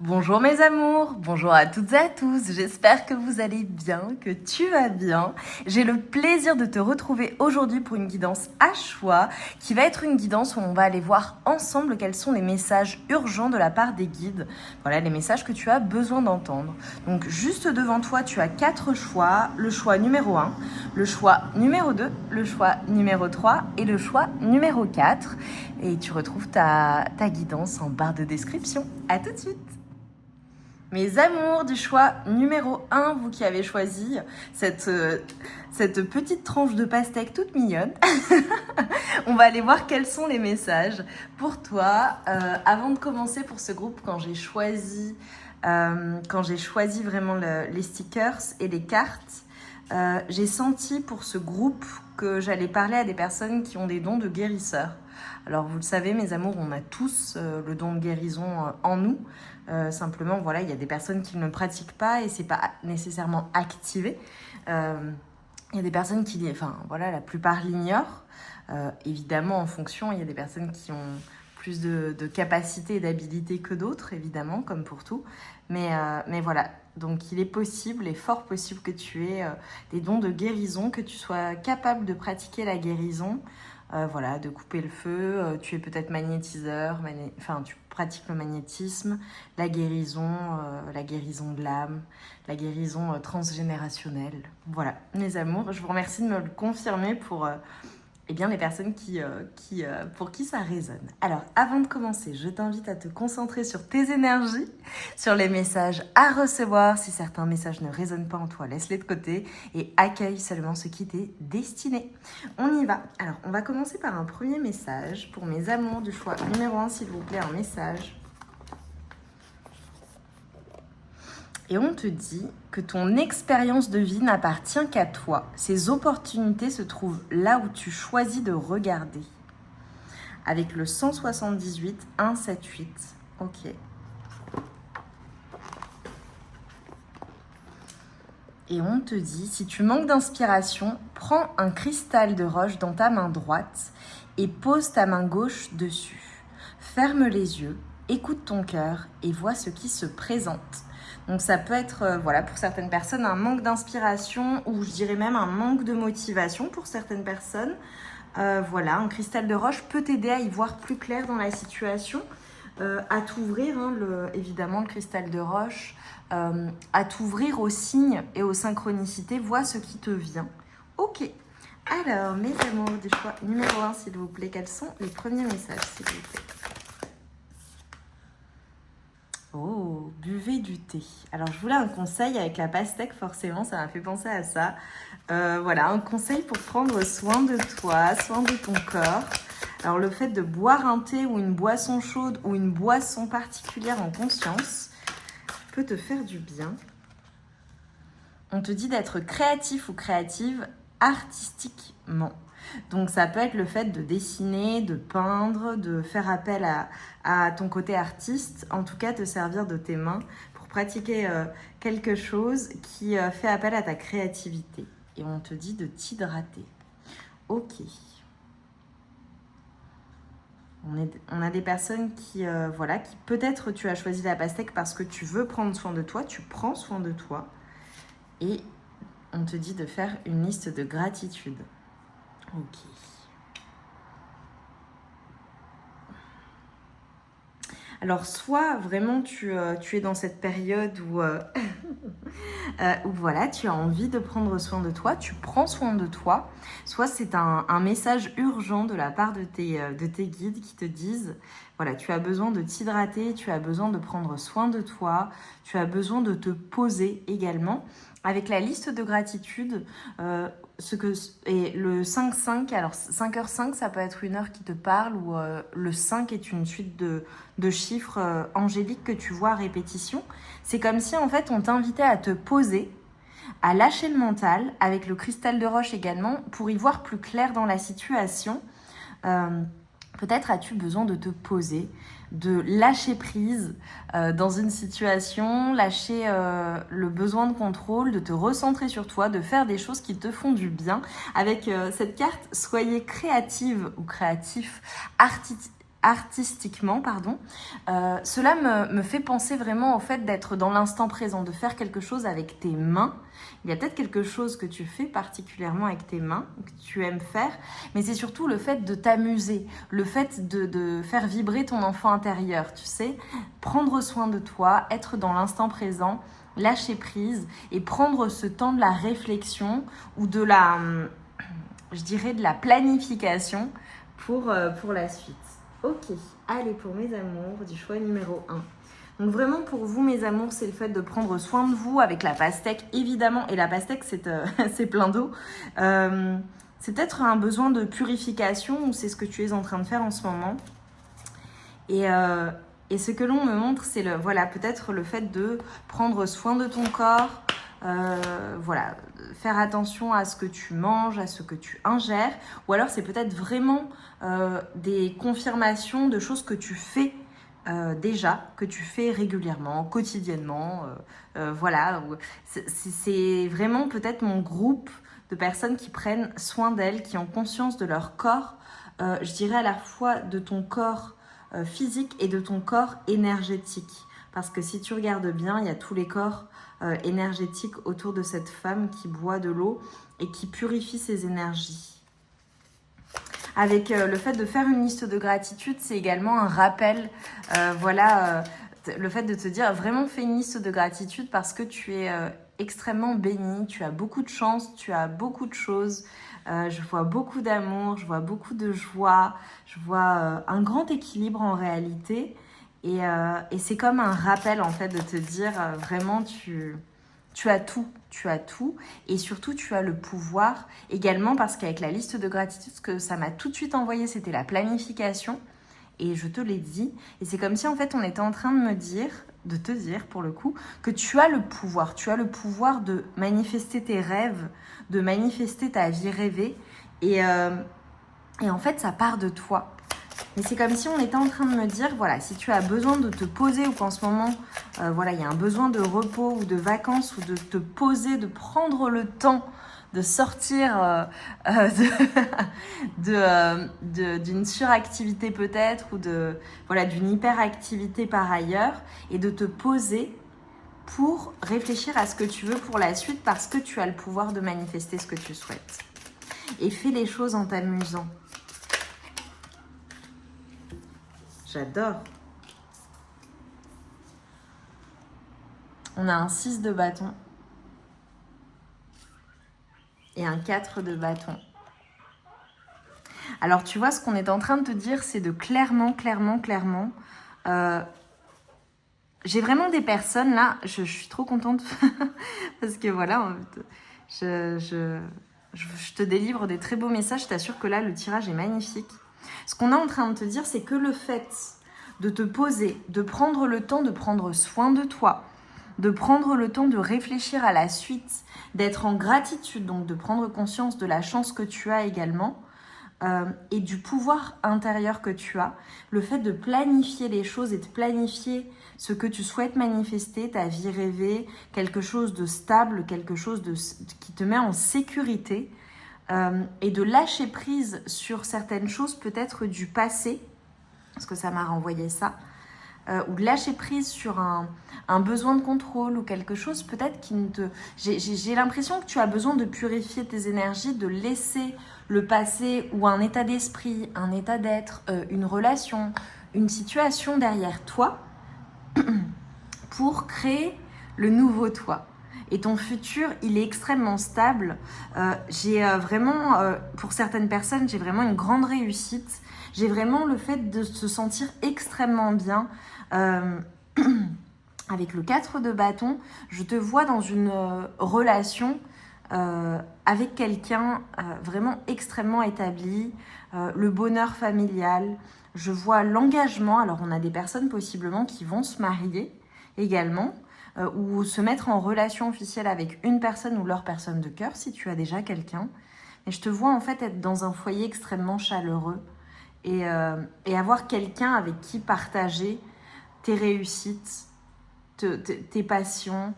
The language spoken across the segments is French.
Bonjour mes amours, bonjour à toutes et à tous, j'espère que vous allez bien, que tu vas bien. J'ai le plaisir de te retrouver aujourd'hui pour une guidance à choix qui va être une guidance où on va aller voir ensemble quels sont les messages urgents de la part des guides. Voilà les messages que tu as besoin d'entendre. Donc juste devant toi, tu as 4 choix. Le choix numéro 1, le choix numéro 2, le choix numéro 3 et le choix numéro 4. Et tu retrouves ta guidance en barre de description. À tout de suite. Mes amours du choix numéro 1, vous qui avez choisi cette petite tranche de pastèque toute mignonne, on va aller voir quels sont les messages pour toi. Avant de commencer pour ce groupe, quand j'ai choisi vraiment les stickers et les cartes, j'ai senti pour ce groupe que j'allais parler à des personnes qui ont des dons de guérisseur. Alors vous le savez mes amours, on a tous le don de guérison en nous. Simplement, voilà, il y a des personnes qui ne le pratiquent pas et c'est pas nécessairement activé. Il y a des personnes qui, la plupart l'ignorent. Évidemment, en fonction, il y a des personnes qui ont plus de capacité et d'habilité que d'autres, évidemment, comme pour tout. Mais voilà, donc il est possible et fort possible que tu aies des dons de guérison, que tu sois capable de pratiquer la guérison. De couper le feu, tu es peut-être magnétiseur, tu pratiques le magnétisme, la guérison de l'âme, la guérison transgénérationnelle. Voilà, mes amours, je vous remercie de me le confirmer pour les personnes pour qui ça résonne. Alors, avant de commencer, je t'invite à te concentrer sur tes énergies, sur les messages à recevoir. Si certains messages ne résonnent pas en toi, laisse-les de côté et accueille seulement ce qui t'est destiné. On y va. Alors, on va commencer par un premier message. Pour mes amours du choix numéro 1, s'il vous plaît, un message. Et on te dit que ton expérience de vie n'appartient qu'à toi. Ces opportunités se trouvent là où tu choisis de regarder. Avec le 178, 178. Ok. Et on te dit, si tu manques d'inspiration, prends un cristal de roche dans ta main droite et pose ta main gauche dessus. Ferme les yeux, écoute ton cœur et vois ce qui se présente. Donc ça peut être, pour certaines personnes, un manque d'inspiration ou je dirais même un manque de motivation pour certaines personnes. Un cristal de roche peut t'aider à y voir plus clair dans la situation, à t'ouvrir, évidemment, le cristal de roche, à t'ouvrir aux signes et aux synchronicités, vois ce qui te vient. Ok, alors mes amours du choix numéro 1, s'il vous plaît, quels sont les premiers messages, s'il vous plaît? Oh, buvez du thé. Alors, je voulais un conseil avec la pastèque, forcément, ça m'a fait penser à ça. Un conseil pour prendre soin de toi, soin de ton corps. Alors, le fait de boire un thé ou une boisson chaude ou une boisson particulière en conscience peut te faire du bien. On te dit d'être créatif ou créative artistiquement. Donc ça peut être le fait de dessiner, de peindre, de faire appel à ton côté artiste, en tout cas te servir de tes mains pour pratiquer quelque chose qui fait appel à ta créativité. Et on te dit de t'hydrater. Ok. On a des personnes qui peut-être tu as choisi la pastèque parce que tu veux prendre soin de toi, tu prends soin de toi. Et on te dit de faire une liste de gratitude. Ok. Alors, soit vraiment tu es dans cette période où, tu as envie de prendre soin de toi, tu prends soin de toi, soit c'est un message urgent de la part de tes guides qui te disent, voilà, tu as besoin de t'hydrater, tu as besoin de prendre soin de toi, tu as besoin de te poser également. Avec la liste de gratitude, et le 5-5, alors 5h5, ça peut être une heure qui te parle, ou le 5 est une suite de chiffres angéliques que tu vois à répétition. C'est comme si en fait on t'invitait à te poser, à lâcher le mental, avec le cristal de roche également, pour y voir plus clair dans la situation. Peut-être as-tu besoin de te poser, de lâcher prise dans une situation, lâcher le besoin de contrôle, de te recentrer sur toi, de faire des choses qui te font du bien. Avec cette carte, soyez créative ou créatif, artistiquement, pardon, cela me fait penser vraiment au fait d'être dans l'instant présent, de faire quelque chose avec tes mains. Il y a peut-être quelque chose que tu fais particulièrement avec tes mains, que tu aimes faire, mais c'est surtout le fait de t'amuser, le fait de faire vibrer ton enfant intérieur, tu sais, prendre soin de toi, être dans l'instant présent, lâcher prise et prendre ce temps de la réflexion ou de la, je dirais, de la planification pour la suite. Ok, allez pour mes amours du choix numéro 1. Donc vraiment pour vous mes amours, c'est le fait de prendre soin de vous avec la pastèque évidemment. Et la pastèque c'est plein d'eau. C'est peut-être un besoin de purification ou c'est ce que tu es en train de faire en ce moment. Et ce que l'on me montre, c'est voilà, peut-être le fait de prendre soin de ton corps, voilà, faire attention à ce que tu manges, à ce que tu ingères, ou alors c'est peut-être vraiment des confirmations de choses que tu fais déjà, que tu fais régulièrement, quotidiennement, voilà, c'est vraiment peut-être mon groupe de personnes qui prennent soin d'elles, qui ont conscience de leur corps, je dirais à la fois de ton corps physique et de ton corps énergétique. Parce que si tu regardes bien, il y a tous les corps énergétiques autour de cette femme qui boit de l'eau et qui purifie ses énergies. Avec le fait de faire une liste de gratitude, c'est également un rappel, voilà, le fait de te dire vraiment fais une liste de gratitude parce que tu es extrêmement béni, tu as beaucoup de chance, tu as beaucoup de choses. Je vois beaucoup d'amour, je vois beaucoup de joie, je vois un grand équilibre en réalité. Et c'est comme un rappel en fait de te dire vraiment tu as tout, tu as tout. Et surtout tu as le pouvoir également parce qu'avec la liste de gratitude, ce que ça m'a tout de suite envoyé, c'était la planification. Et je te l'ai dit. Et c'est comme si en fait on était en train de te dire pour le coup, que tu as le pouvoir. Tu as le pouvoir de manifester tes rêves, de manifester ta vie rêvée. Et en fait, ça part de toi. Mais c'est comme si on était en train de me dire, voilà, si tu as besoin de te poser ou qu'en ce moment, voilà, il y a un besoin de repos ou de vacances ou de te poser, de prendre le temps de sortir d'une suractivité peut-être ou voilà, d'une hyperactivité par ailleurs et de te poser pour réfléchir à ce que tu veux pour la suite parce que tu as le pouvoir de manifester ce que tu souhaites. Et fais les choses en t'amusant. J'adore. On a un 6 de bâton et un 4 de bâton. Alors tu vois, ce qu'on est en train de te dire, c'est de clairement, j'ai vraiment des personnes là, je suis trop contente parce que voilà, je te délivre des très beaux messages, je t'assure que là, le tirage est magnifique. Ce qu'on est en train de te dire, c'est que le fait de te poser, de prendre le temps de prendre soin de toi, de prendre le temps de réfléchir à la suite, d'être en gratitude, donc de prendre conscience de la chance que tu as également et du pouvoir intérieur que tu as, le fait de planifier les choses et de planifier ce que tu souhaites manifester, ta vie rêvée, quelque chose de stable, quelque chose qui te met en sécurité et de lâcher prise sur certaines choses peut-être du passé, parce que ça m'a renvoyé ça, ou de lâcher prise sur un besoin de contrôle ou quelque chose peut-être qui ne te... J'ai l'impression que tu as besoin de purifier tes énergies, de laisser le passé ou un état d'esprit, un état d'être, une relation, une situation derrière toi pour créer le nouveau toi. Et ton futur, il est extrêmement stable. J'ai vraiment, pour certaines personnes, j'ai vraiment une grande réussite. J'ai vraiment le fait de se sentir extrêmement bien. Avec le 4 de bâton, je te vois dans une relation avec quelqu'un vraiment extrêmement établi, le bonheur familial. Je vois l'engagement. Alors, on a des personnes possiblement qui vont se marier également ou se mettre en relation officielle avec une personne ou leur personne de cœur si tu as déjà quelqu'un. Mais je te vois en fait être dans un foyer extrêmement chaleureux et avoir quelqu'un avec qui partager tes réussites, tes passions,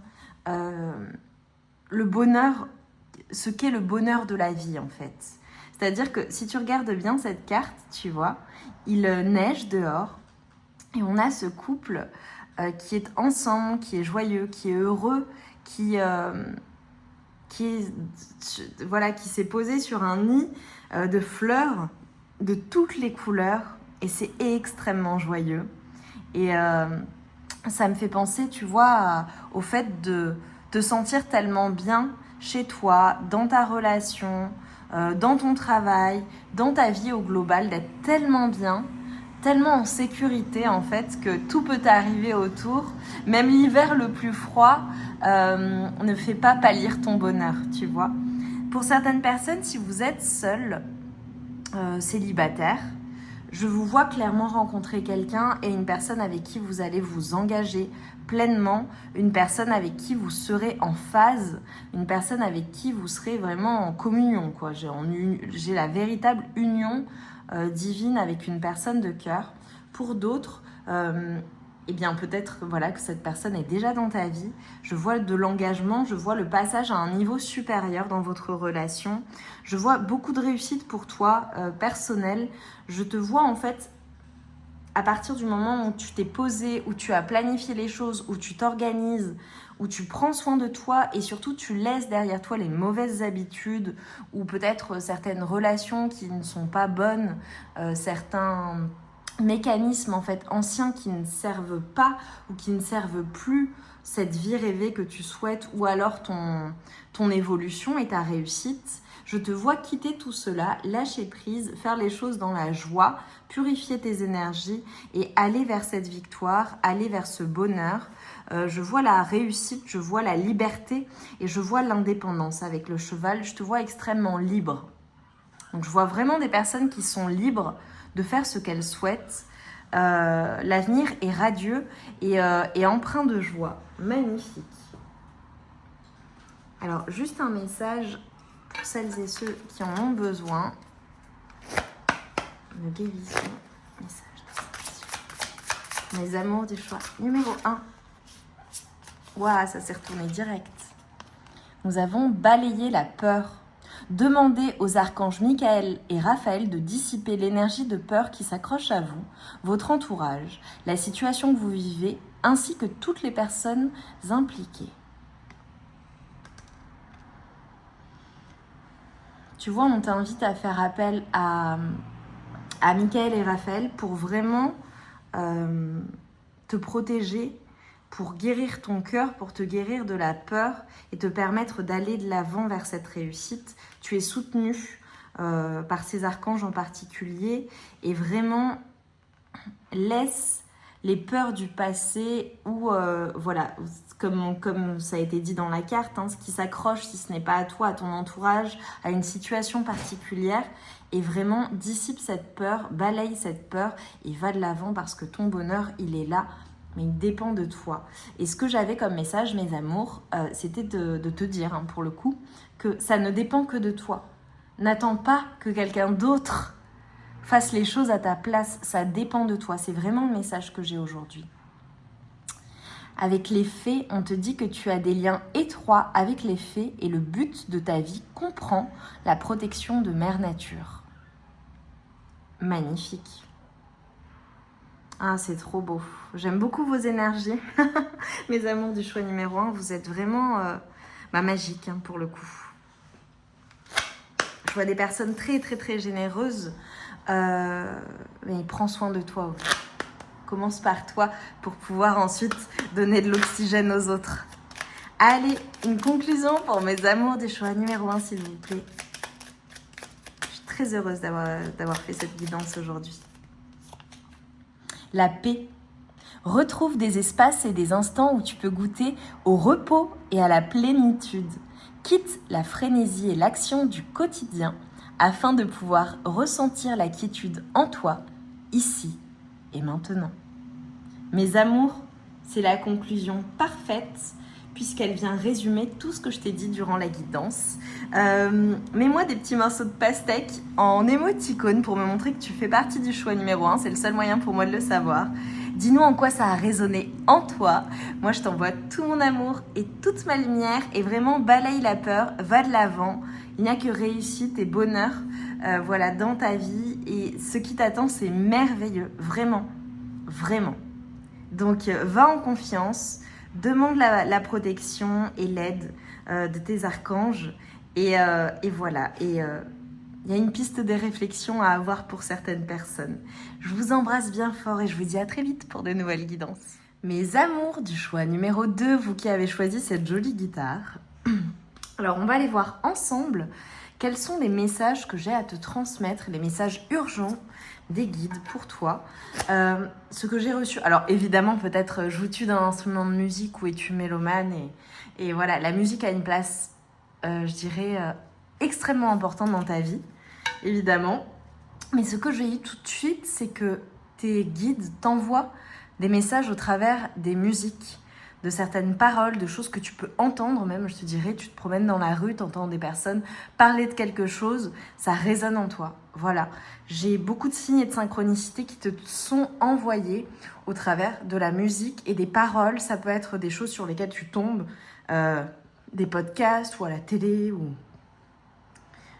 le bonheur, ce qu'est le bonheur de la vie en fait. C'est-à-dire que si tu regardes bien cette carte, tu vois, il neige dehors et on a ce couple qui est ensemble, qui est joyeux, qui est heureux, qui s'est posé sur un nid de fleurs de toutes les couleurs et c'est extrêmement joyeux. Et ça me fait penser, tu vois, au fait de te sentir tellement bien chez toi, dans ta relation, dans ton travail, dans ta vie au global, d'être tellement bien, tellement en sécurité en fait, que tout peut t'arriver autour. Même l'hiver le plus froid ne fait pas pâlir ton bonheur, tu vois. Pour certaines personnes, si vous êtes seul, célibataire, je vous vois clairement rencontrer quelqu'un et une personne avec qui vous allez vous engager pleinement, une personne avec qui vous serez en phase, une personne avec qui vous serez vraiment en communion, quoi. J'ai la véritable union divine avec une personne de cœur. Pour d'autres, eh bien peut-être voilà, que cette personne est déjà dans ta vie. Je vois de l'engagement, je vois le passage à un niveau supérieur dans votre relation. Je vois beaucoup de réussite pour toi, personnelle. Je te vois en fait, à partir du moment où tu t'es posé, où tu as planifié les choses, où tu t'organises, où tu prends soin de toi et surtout tu laisses derrière toi les mauvaises habitudes ou peut-être certaines relations qui ne sont pas bonnes, certains mécanismes en fait anciens qui ne servent pas ou qui ne servent plus cette vie rêvée que tu souhaites ou alors ton évolution et ta réussite. Je te vois quitter tout cela, lâcher prise, faire les choses dans la joie, purifier tes énergies et aller vers cette victoire, aller vers ce bonheur. Je vois la réussite, je vois la liberté et je vois l'indépendance avec le cheval. Je te vois extrêmement libre. Donc je vois vraiment des personnes qui sont libres de faire ce qu'elles souhaitent. L'avenir est radieux et empreint de joie. Magnifique. Alors, juste un message pour celles et ceux qui en ont besoin. Une guérison. Message de mes amours du choix. Numéro 1. Waouh, ça s'est retourné direct. Nous avons balayé la peur. Demandez aux archanges Michael et Raphaël de dissiper l'énergie de peur qui s'accroche à vous, votre entourage, la situation que vous vivez, ainsi que toutes les personnes impliquées. Tu vois, on t'invite à faire appel à Michael et Raphaël pour vraiment te protéger, pour guérir ton cœur, pour te guérir de la peur et te permettre d'aller de l'avant vers cette réussite. Tu es soutenu par ces archanges en particulier et vraiment laisse les peurs du passé ou voilà, comme ça a été dit dans la carte, hein, ce qui s'accroche, si ce n'est pas à toi, à ton entourage, à une situation particulière, et vraiment dissipe cette peur, balaye cette peur et va de l'avant parce que ton bonheur, il est là, mais il dépend de toi. Et ce que j'avais comme message, mes amours, c'était de te dire, hein, pour le coup, que ça ne dépend que de toi. N'attends pas que quelqu'un d'autre fasse les choses à ta place, ça dépend de toi. C'est vraiment le message que j'ai aujourd'hui. Avec les fées, on te dit que tu as des liens étroits avec les fées et le but de ta vie comprend la protection de Mère Nature. Magnifique. Ah, c'est trop beau. J'aime beaucoup vos énergies. Mes amours du choix numéro 1, vous êtes vraiment magiques, hein, pour le coup. Je vois des personnes très, très, très généreuses. Mais prends soin de toi aussi. Commence par toi pour pouvoir ensuite donner de l'oxygène aux autres. Allez, une conclusion pour mes amours du choix numéro 1, s'il vous plaît. Je suis très heureuse d'avoir fait cette guidance aujourd'hui. La paix. Retrouve des espaces et des instants où tu peux goûter au repos et à la plénitude. Quitte la frénésie et l'action du quotidien afin de pouvoir ressentir la quiétude en toi, ici et maintenant. Mes amours, c'est la conclusion parfaite puisqu'elle vient résumer tout ce que je t'ai dit durant la guidance. Mets-moi des petits morceaux de pastèque en émoticône pour me montrer que tu fais partie du choix numéro 1. C'est le seul moyen pour moi de le savoir. Dis-nous en quoi ça a résonné en toi. Moi, je t'envoie tout mon amour et toute ma lumière et vraiment balaye la peur, va de l'avant. Il n'y a que réussite et bonheur voilà, dans ta vie. Et ce qui t'attend, c'est merveilleux. Vraiment. Vraiment. Donc, va en confiance. Demande la protection et l'aide de tes archanges. Et voilà. Et il y a une piste de réflexion à avoir pour certaines personnes. Je vous embrasse bien fort et je vous dis à très vite pour de nouvelles guidances. Mes amours du choix numéro 2, vous qui avez choisi cette jolie guitare. Alors, on va aller voir ensemble quels sont les messages que j'ai à te transmettre, les messages urgents des guides pour toi. Ce que j'ai reçu. Alors, évidemment, peut-être joues-tu d'un instrument de musique ou es-tu mélomane et voilà, la musique a une place, je dirais, extrêmement importante dans ta vie, évidemment. Mais ce que j'ai eu tout de suite, c'est que tes guides t'envoient des messages au travers des musiques, de certaines paroles, de choses que tu peux entendre même, je te dirais, tu te promènes dans la rue, tu entends des personnes parler de quelque chose, ça résonne en toi. Voilà, j'ai beaucoup de signes et de synchronicité qui te sont envoyés au travers de la musique et des paroles. Ça peut être des choses sur lesquelles tu tombes, des podcasts ou à la télé. Ou...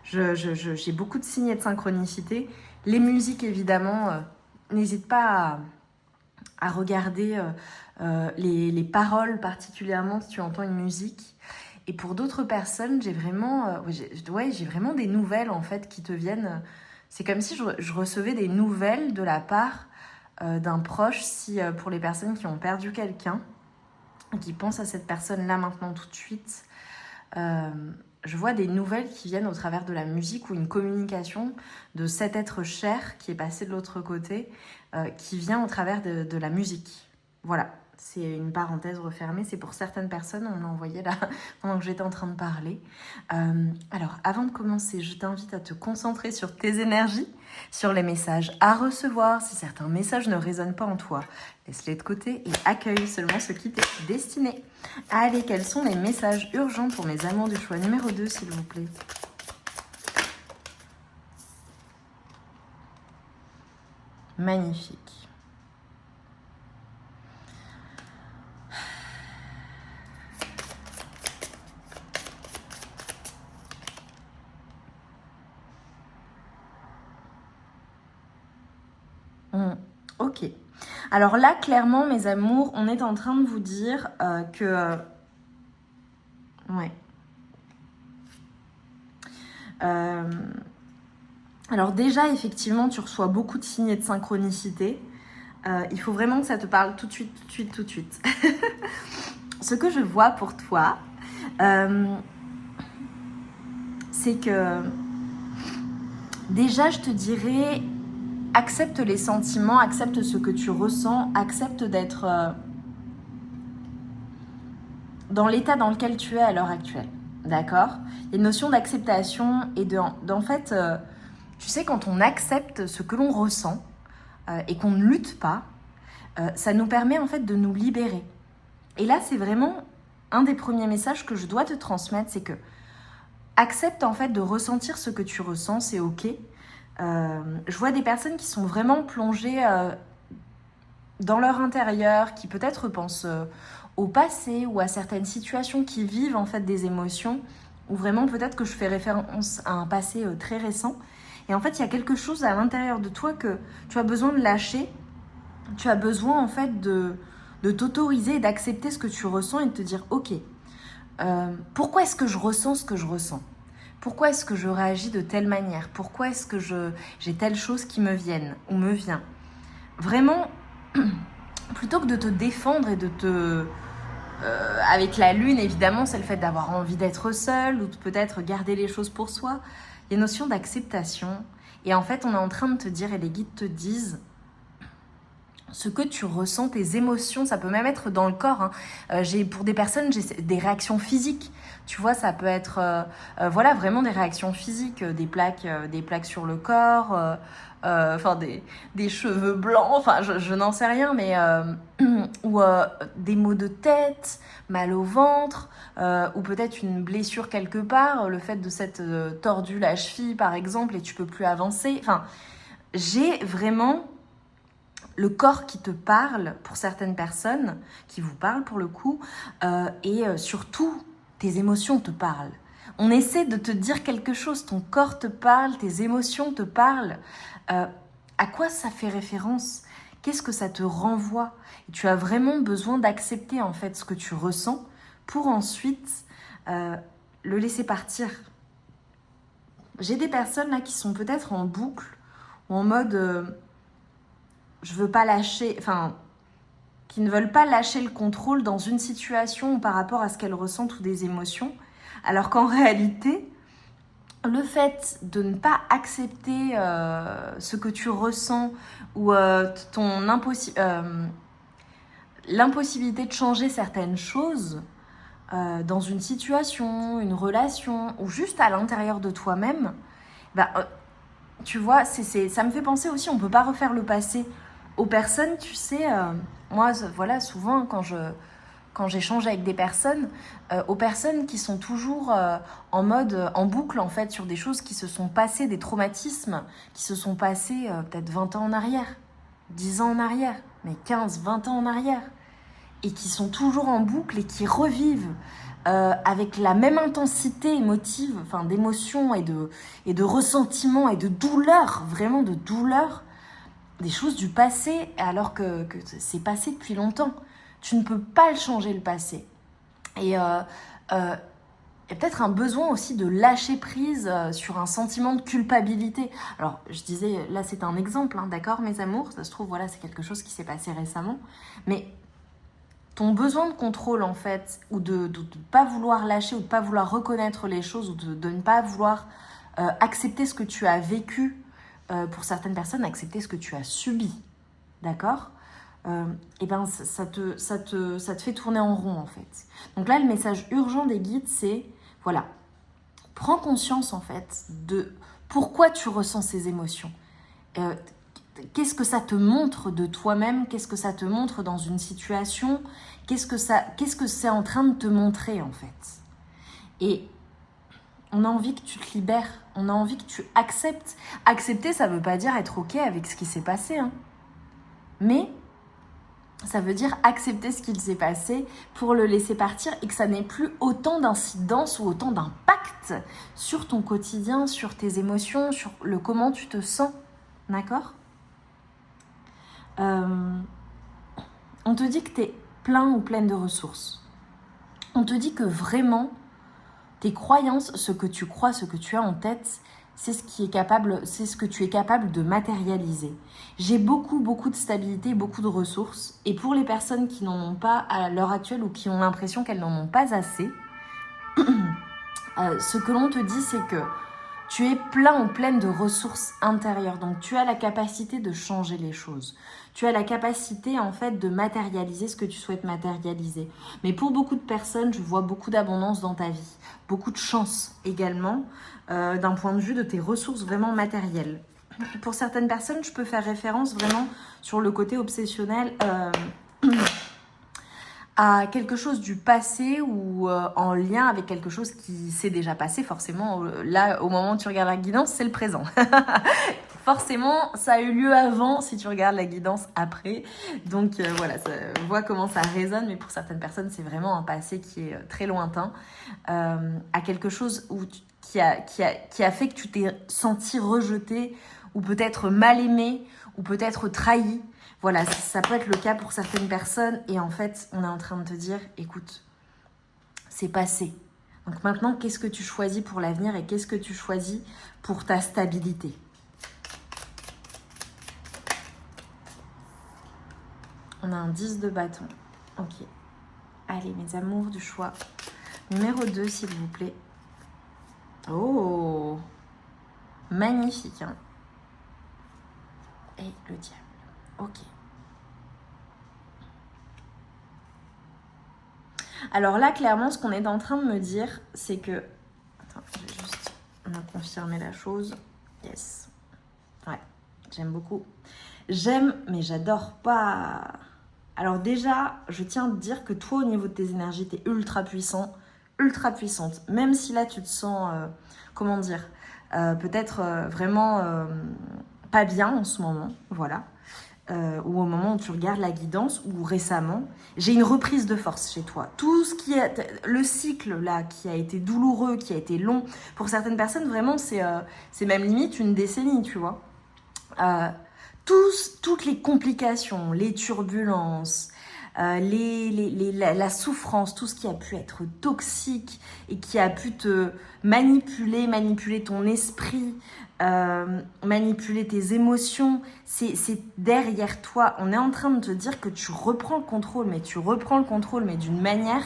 J'ai beaucoup de signes et de synchronicité. Les musiques, évidemment, n'hésite pas à regarder les paroles particulièrement si tu entends une musique. Et pour d'autres personnes, j'ai vraiment des nouvelles en fait qui te viennent. C'est comme si je recevais des nouvelles de la part d'un proche. Si pour les personnes qui ont perdu quelqu'un, qui pensent à cette personne-là maintenant tout de suite, je vois des nouvelles qui viennent au travers de la musique ou une communication de cet être cher qui est passé de l'autre côté, qui vient au travers de la musique. Voilà, c'est une parenthèse refermée, c'est pour certaines personnes, on me l'a envoyé là pendant que j'étais en train de parler. Alors, avant de commencer, je t'invite à te concentrer sur tes énergies, sur les messages à recevoir. Si certains messages ne résonnent pas en toi, laisse-les de côté et accueille seulement ce qui t'est destiné. Allez, quels sont les messages urgents pour mes amours du choix numéro 2, s'il vous plaît? Magnifique. Ok. Alors là, clairement, mes amours, on est en train de vous dire que... ouais. Alors déjà, effectivement, tu reçois beaucoup de signes et de synchronicité. Il faut vraiment que ça te parle tout de suite, tout de suite, tout de suite. Ce que je vois pour toi, c'est que déjà, je te dirais, accepte les sentiments, accepte ce que tu ressens, accepte d'être dans l'état dans lequel tu es à l'heure actuelle. D'accord? Il y a une notion d'acceptation et d'en fait, tu sais, quand on accepte ce que l'on ressent et qu'on ne lutte pas, ça nous permet en fait de nous libérer. Et là, c'est vraiment un des premiers messages que je dois te transmettre, c'est que accepte en fait de ressentir ce que tu ressens, c'est ok. Je vois des personnes qui sont vraiment plongées dans leur intérieur, qui peut-être pensent au passé ou à certaines situations, qui vivent en fait des émotions, ou vraiment peut-être que je fais référence à un passé très récent. Et en fait, il y a quelque chose à l'intérieur de toi que tu as besoin de lâcher. Tu as besoin en fait de t'autoriser et d'accepter ce que tu ressens et de te dire ok, pourquoi est-ce que je ressens ce que je ressens? Pourquoi est-ce que je réagis de telle manière? Pourquoi est-ce que j'ai telle chose qui me vienne ou me vient? Vraiment, plutôt que de te défendre et de te... avec la lune, évidemment, c'est le fait d'avoir envie d'être seul ou de peut-être garder les choses pour soi. Il y a une notion d'acceptation. Et en fait, on est en train de te dire, et les guides te disent, ce que tu ressens, tes émotions, ça peut même être dans le corps. Hein. Pour des personnes, j'ai des réactions physiques. Tu vois, ça peut être voilà, vraiment des réactions physiques, des plaques sur le corps, enfin des cheveux blancs, enfin je n'en sais rien, mais ou des maux de tête, mal au ventre, ou peut-être une blessure quelque part, le fait de s'être tordu la cheville par exemple et tu peux plus avancer. Enfin, j'ai vraiment le corps qui te parle pour certaines personnes, qui vous parle pour le coup, et surtout tes émotions te parlent. On essaie de te dire quelque chose, ton corps te parle, tes émotions te parlent. À quoi ça fait référence? Qu'est-ce que ça te renvoie? Et tu as vraiment besoin d'accepter en fait ce que tu ressens pour ensuite le laisser partir. J'ai des personnes là qui sont peut-être en boucle ou en mode je veux pas lâcher, enfin qui ne veulent pas lâcher le contrôle dans une situation ou par rapport à ce qu'elles ressentent ou des émotions, alors qu'en réalité, le fait de ne pas accepter ce que tu ressens ou l'impossibilité de changer certaines choses dans une situation, une relation ou juste à l'intérieur de toi-même, tu vois, ça me fait penser aussi, on ne peut pas refaire le passé. Aux personnes, tu sais, moi, voilà, souvent, quand j'échange avec des personnes, aux personnes qui sont toujours en mode, en boucle, en fait, sur des choses qui se sont passées, des traumatismes qui se sont passés peut-être 20 ans en arrière, 10 ans en arrière, mais 15, 20 ans en arrière, et qui sont toujours en boucle et qui revivent avec la même intensité émotive, enfin d'émotion et de ressentiment et de douleur, vraiment de douleur, des choses du passé alors que c'est passé depuis longtemps. Tu ne peux pas le changer, le passé. Et il y a peut-être un besoin aussi de lâcher prise sur un sentiment de culpabilité. Alors, je disais, là c'est un exemple, hein, d'accord mes amours, ça se trouve, voilà, c'est quelque chose qui s'est passé récemment, mais ton besoin de contrôle en fait, ou de ne pas vouloir lâcher, ou de ne pas vouloir reconnaître les choses, ou de ne pas vouloir accepter ce que tu as vécu, pour certaines personnes, accepter ce que tu as subi, d'accord ? Et ben ça te fait tourner en rond en fait. Donc là, le message urgent des guides, c'est, voilà, prends conscience en fait de pourquoi tu ressens ces émotions. Qu'est-ce que ça te montre de toi-même? Qu'est-ce que ça te montre dans une situation? Qu'est-ce que c'est en train de te montrer en fait? Et on a envie que tu te libères, on a envie que tu acceptes. Accepter, ça ne veut pas dire être OK avec ce qui s'est passé, hein. Mais ça veut dire accepter ce qui s'est passé pour le laisser partir et que ça n'ait plus autant d'incidence ou autant d'impact sur ton quotidien, sur tes émotions, sur le comment tu te sens, d'accord ? On te dit que tu es plein ou pleine de ressources. On te dit que vraiment, tes croyances, ce que tu crois, ce que tu as en tête, c'est ce que tu es capable de matérialiser. J'ai beaucoup de stabilité, beaucoup de ressources. Et pour les personnes qui n'en ont pas à l'heure actuelle ou qui ont l'impression qu'elles n'en ont pas assez, ce que l'on te dit, c'est que tu es plein ou pleine de ressources intérieures. Donc, tu as la capacité de changer les choses. Tu as la capacité, en fait, de matérialiser ce que tu souhaites matérialiser. Mais pour beaucoup de personnes, je vois beaucoup d'abondance dans ta vie. Beaucoup de chance également, d'un point de vue de tes ressources vraiment matérielles. Pour certaines personnes, je peux faire référence vraiment sur le côté obsessionnel à quelque chose du passé ou en lien avec quelque chose qui s'est déjà passé. Forcément, là, au moment où tu regardes la guidance, c'est le présent. Forcément, ça a eu lieu avant si tu regardes la guidance après. Donc voilà, vois comment ça résonne. Mais pour certaines personnes, c'est vraiment un passé qui est très lointain. À quelque chose qui a fait que tu t'es senti rejeté ou peut-être mal aimé ou peut-être trahi. Voilà, ça peut être le cas pour certaines personnes. Et en fait, on est en train de te dire, écoute, c'est passé. Donc maintenant, qu'est-ce que tu choisis pour l'avenir et qu'est-ce que tu choisis pour ta stabilité ? On a un 10 de bâton. Ok. Allez, mes amours du choix. Numéro 2, s'il vous plaît. Oh, magnifique, hein. Et le diable. Ok. Alors là, clairement, ce qu'on est en train de me dire, c'est que... Attends, je vais juste me confirmer la chose. Yes. Ouais, j'aime beaucoup. J'aime, mais j'adore pas... Alors déjà, je tiens à te dire que toi, au niveau de tes énergies, t'es ultra puissant, ultra puissante. Même si là, tu te sens, comment dire, peut-être vraiment pas bien en ce moment, voilà. ou au moment où tu regardes la guidance, ou récemment, j'ai une reprise de force chez toi. Tout ce qui est le cycle là, qui a été douloureux, qui a été long, pour certaines personnes, vraiment, c'est même limite une décennie, tu vois. Toutes les complications, les turbulences, la souffrance, tout ce qui a pu être toxique et qui a pu te manipuler ton esprit, manipuler tes émotions, c'est derrière toi. On est en train de te dire que tu reprends le contrôle, mais d'une manière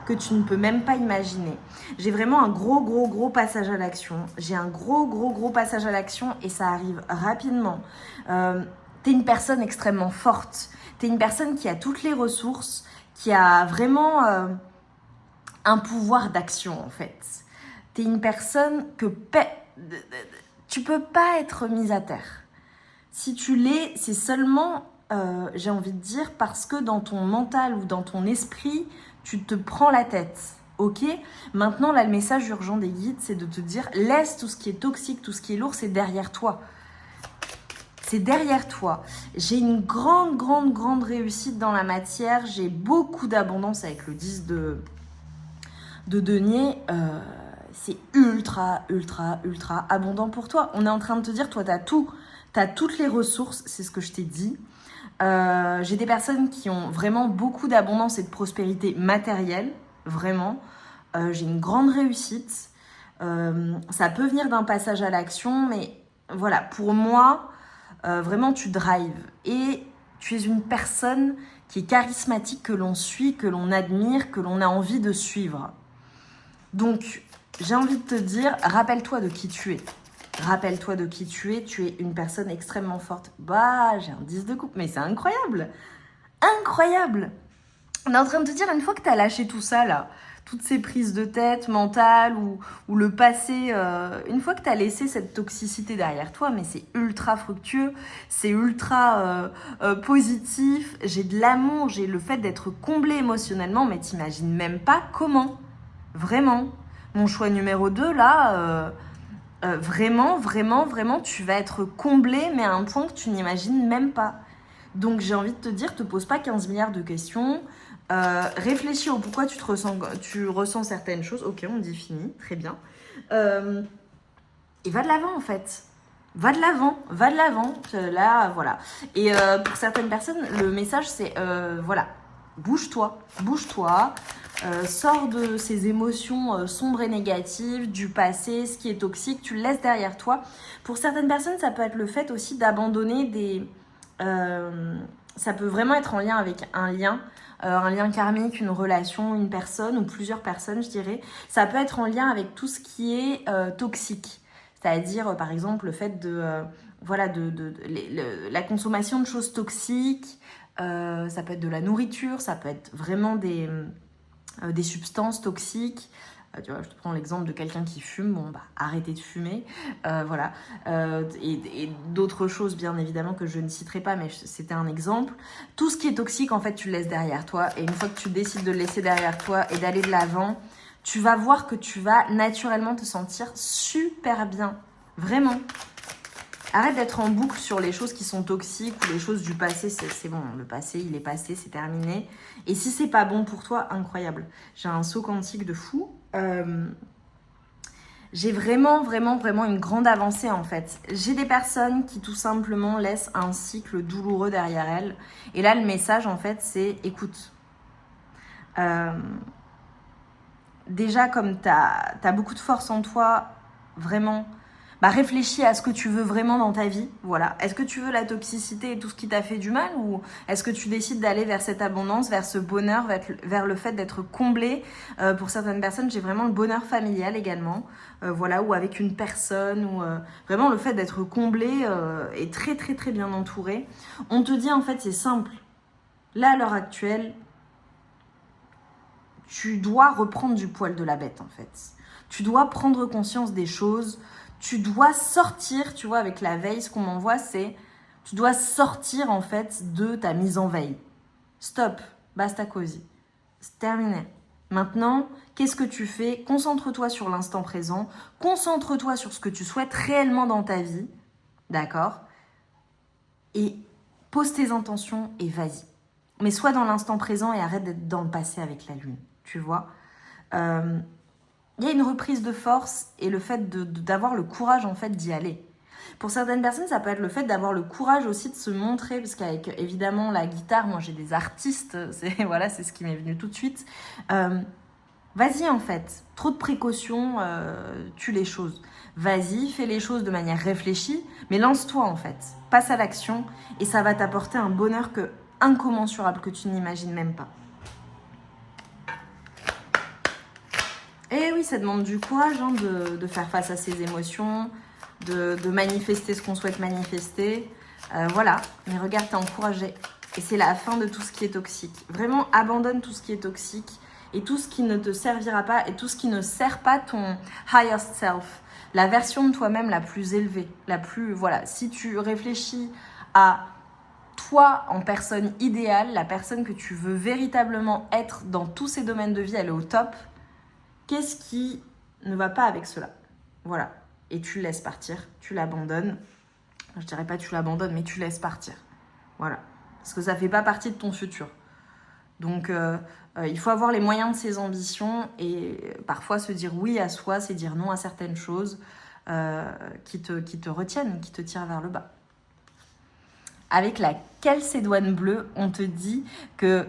que tu ne peux même pas imaginer. J'ai vraiment un gros passage à l'action. J'ai un gros passage à l'action et ça arrive rapidement. T'es une personne extrêmement forte. T'es une personne qui a toutes les ressources, qui a vraiment un pouvoir d'action en fait. T'es une personne que tu peux pas être mise à terre. Si tu l'es, c'est seulement, j'ai envie de dire, parce que dans ton mental ou dans ton esprit, tu te prends la tête. Ok ? Maintenant, là, le message urgent des guides, c'est de te dire, laisse tout ce qui est toxique, tout ce qui est lourd, c'est derrière toi. C'est derrière toi. J'ai une grande réussite dans la matière. J'ai beaucoup d'abondance avec le 10 de denier. C'est ultra abondant pour toi. On est en train de te dire, toi, t'as tout. T'as toutes les ressources, c'est ce que je t'ai dit. J'ai des personnes qui ont vraiment beaucoup d'abondance et de prospérité matérielle, vraiment. J'ai une grande réussite. Ça peut venir d'un passage à l'action, mais voilà, pour moi, vraiment tu drives. Et tu es une personne qui est charismatique, que l'on suit, que l'on admire, que l'on a envie de suivre. Donc, j'ai envie de te dire, rappelle-toi de qui tu es. Rappelle-toi de qui tu es une personne extrêmement forte. Bah, j'ai un 10 de coupe, mais c'est incroyable. Incroyable. On est en train de te dire, une fois que tu as lâché tout ça, là, toutes ces prises de tête mentales ou le passé, une fois que tu as laissé cette toxicité derrière toi, mais c'est ultra fructueux, c'est ultra positif, j'ai de l'amour, j'ai le fait d'être comblée émotionnellement, mais t'imagines même pas comment. Vraiment. Mon choix numéro 2, là... vraiment, tu vas être comblé, mais à un point que tu n'imagines même pas. Donc j'ai envie de te dire, te pose pas 15 milliards de questions, réfléchis au pourquoi tu ressens certaines choses. Ok, on dit fini, très bien. Et va de l'avant en fait. Va de l'avant. Là, voilà. Et pour certaines personnes, le message c'est, voilà, bouge-toi. Sors de ces émotions sombres et négatives, du passé, ce qui est toxique, tu le laisses derrière toi. Pour certaines personnes, ça peut être le fait aussi d'abandonner des... ça peut vraiment être en lien avec un lien karmique, une relation, une personne ou plusieurs personnes, je dirais. Ça peut être en lien avec tout ce qui est toxique. C'est-à-dire, par exemple, le fait la consommation de choses toxiques. Ça peut être de la nourriture, ça peut être vraiment des substances toxiques. Tu vois, je te prends l'exemple de quelqu'un qui fume, bon bah arrêtez de fumer, voilà. Et d'autres choses bien évidemment que je ne citerai pas, mais c'était un exemple. Tout ce qui est toxique en fait tu le laisses derrière toi, et une fois que tu décides de le laisser derrière toi et d'aller de l'avant, tu vas voir que tu vas naturellement te sentir super bien, vraiment. Arrête d'être en boucle sur les choses qui sont toxiques ou les choses du passé, c'est bon, le passé il est passé, c'est terminé. Et si c'est pas bon pour toi, incroyable. J'ai un saut quantique de fou. J'ai vraiment une grande avancée en fait. J'ai des personnes qui tout simplement laissent un cycle douloureux derrière elles. Et là le message en fait c'est écoute. Déjà comme t'as beaucoup de force en toi, vraiment... Bah, réfléchis à ce que tu veux vraiment dans ta vie. Voilà. Est-ce que tu veux la toxicité et tout ce qui t'a fait du mal, ou est-ce que tu décides d'aller vers cette abondance, vers ce bonheur, vers le fait d'être comblé. Pour certaines personnes, j'ai vraiment le bonheur familial également. Voilà, ou avec une personne, ou vraiment le fait d'être comblé et très bien entouré. On te dit en fait, c'est simple. Là, à l'heure actuelle, tu dois reprendre du poil de la bête en fait. Tu dois prendre conscience des choses. Tu dois sortir, tu vois, avec la veille, ce qu'on m'envoie, c'est... Tu dois sortir, en fait, de ta mise en veille. Stop, basta cosy. C'est terminé. Maintenant, qu'est-ce que tu fais ? Concentre-toi sur l'instant présent. Concentre-toi sur ce que tu souhaites réellement dans ta vie. D'accord ? Et Pose tes intentions et vas-y. Mais sois dans l'instant présent et arrête d'être dans le passé avec la lune, tu vois. Il y a une reprise de force et le fait d'avoir le courage en fait d'y aller. Pour certaines personnes, ça peut être le fait d'avoir le courage aussi de se montrer, parce qu'avec évidemment la guitare, moi j'ai des artistes, voilà, c'est ce qui m'est venu tout de suite. Vas-y en fait, trop de précautions tue les choses. Vas-y, fais les choses de manière réfléchie, mais lance-toi en fait. Passe à l'action et ça va t'apporter un bonheur incommensurable que tu n'imagines même pas. Et oui, ça demande du courage hein, de faire face à ses émotions, de manifester ce qu'on souhaite manifester. Voilà, mais regarde, t'es encouragé. Et c'est la fin de tout ce qui est toxique. Vraiment, abandonne tout ce qui est toxique et tout ce qui ne te servira pas et tout ce qui ne sert pas ton higher self, la version de toi-même la plus élevée, la plus, voilà. Si tu réfléchis à toi en personne idéale, la personne que tu veux véritablement être dans tous ces domaines de vie, elle est au top. Qu'est-ce qui ne va pas avec cela? Voilà. Et tu le laisses partir, tu l'abandonnes. Je dirais pas tu l'abandonnes, mais tu laisses partir. Voilà. Parce que ça fait pas partie de ton futur. Donc, il faut avoir les moyens de ses ambitions et parfois se dire oui à soi, c'est dire non à certaines choses qui te retiennent, qui te tirent vers le bas. Avec la calcédoine bleue, on te dit que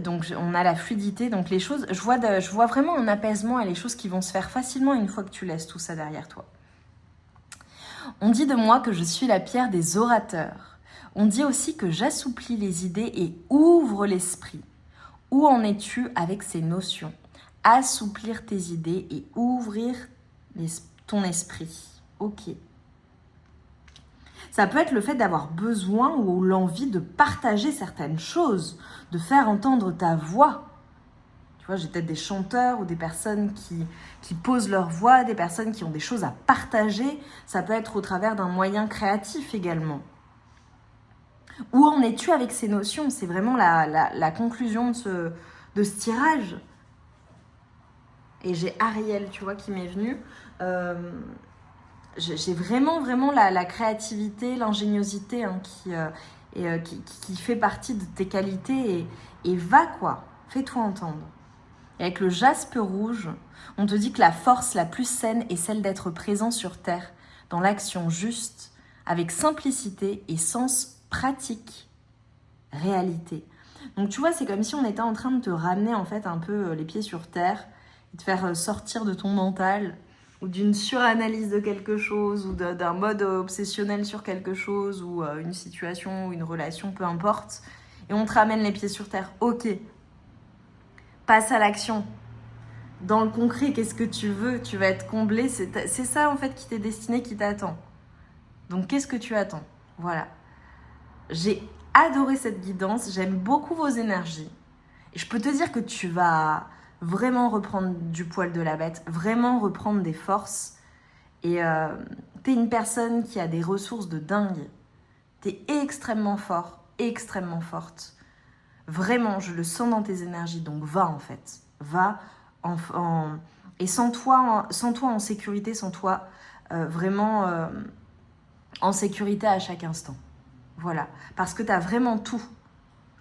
donc on a la fluidité, donc les choses, je vois vraiment un apaisement et les choses qui vont se faire facilement une fois que tu laisses tout ça derrière toi. On dit de moi que je suis la pierre des orateurs. On dit aussi que j'assouplis les idées et ouvre l'esprit. Où en es-tu avec ces notions? Assouplir tes idées et ouvrir ton esprit. Ok. Ça peut être le fait d'avoir besoin ou l'envie de partager certaines choses, de faire entendre ta voix. Tu vois, j'ai peut-être des chanteurs ou des personnes qui posent leur voix, des personnes qui ont des choses à partager. Ça peut être au travers d'un moyen créatif également. Où en es-tu avec ces notions? C'est vraiment la conclusion de ce tirage. Et j'ai Ariel, tu vois, qui m'est venue. J'ai vraiment la créativité, l'ingéniosité hein, qui fait partie de tes qualités et va quoi, fais-toi entendre. Et avec le jaspe rouge, on te dit que la force la plus saine est celle d'être présent sur terre, dans l'action juste, avec simplicité et sens pratique, réalité. Donc tu vois, c'est comme si on était en train de te ramener en fait un peu les pieds sur terre, et de faire sortir de ton mental, ou d'une suranalyse de quelque chose, ou d'un mode obsessionnel sur quelque chose, ou une situation, ou une relation, peu importe, et on te ramène les pieds sur terre. Ok, passe à l'action. Dans le concret, qu'est-ce que tu veux? Tu vas être comblé, c'est ça en fait qui t'est destiné, qui t'attend. Donc qu'est-ce que tu attends? Voilà. J'ai adoré cette guidance, j'aime beaucoup vos énergies. Et je peux te dire que tu vas vraiment reprendre du poil de la bête, vraiment reprendre des forces. Et t'es une personne qui a des ressources de dingue. T'es extrêmement fort, extrêmement forte. Vraiment, je le sens dans tes énergies. Donc va en fait. Va et sens-toi en sécurité, sens-toi vraiment en sécurité à chaque instant. Voilà. Parce que t'as vraiment tout.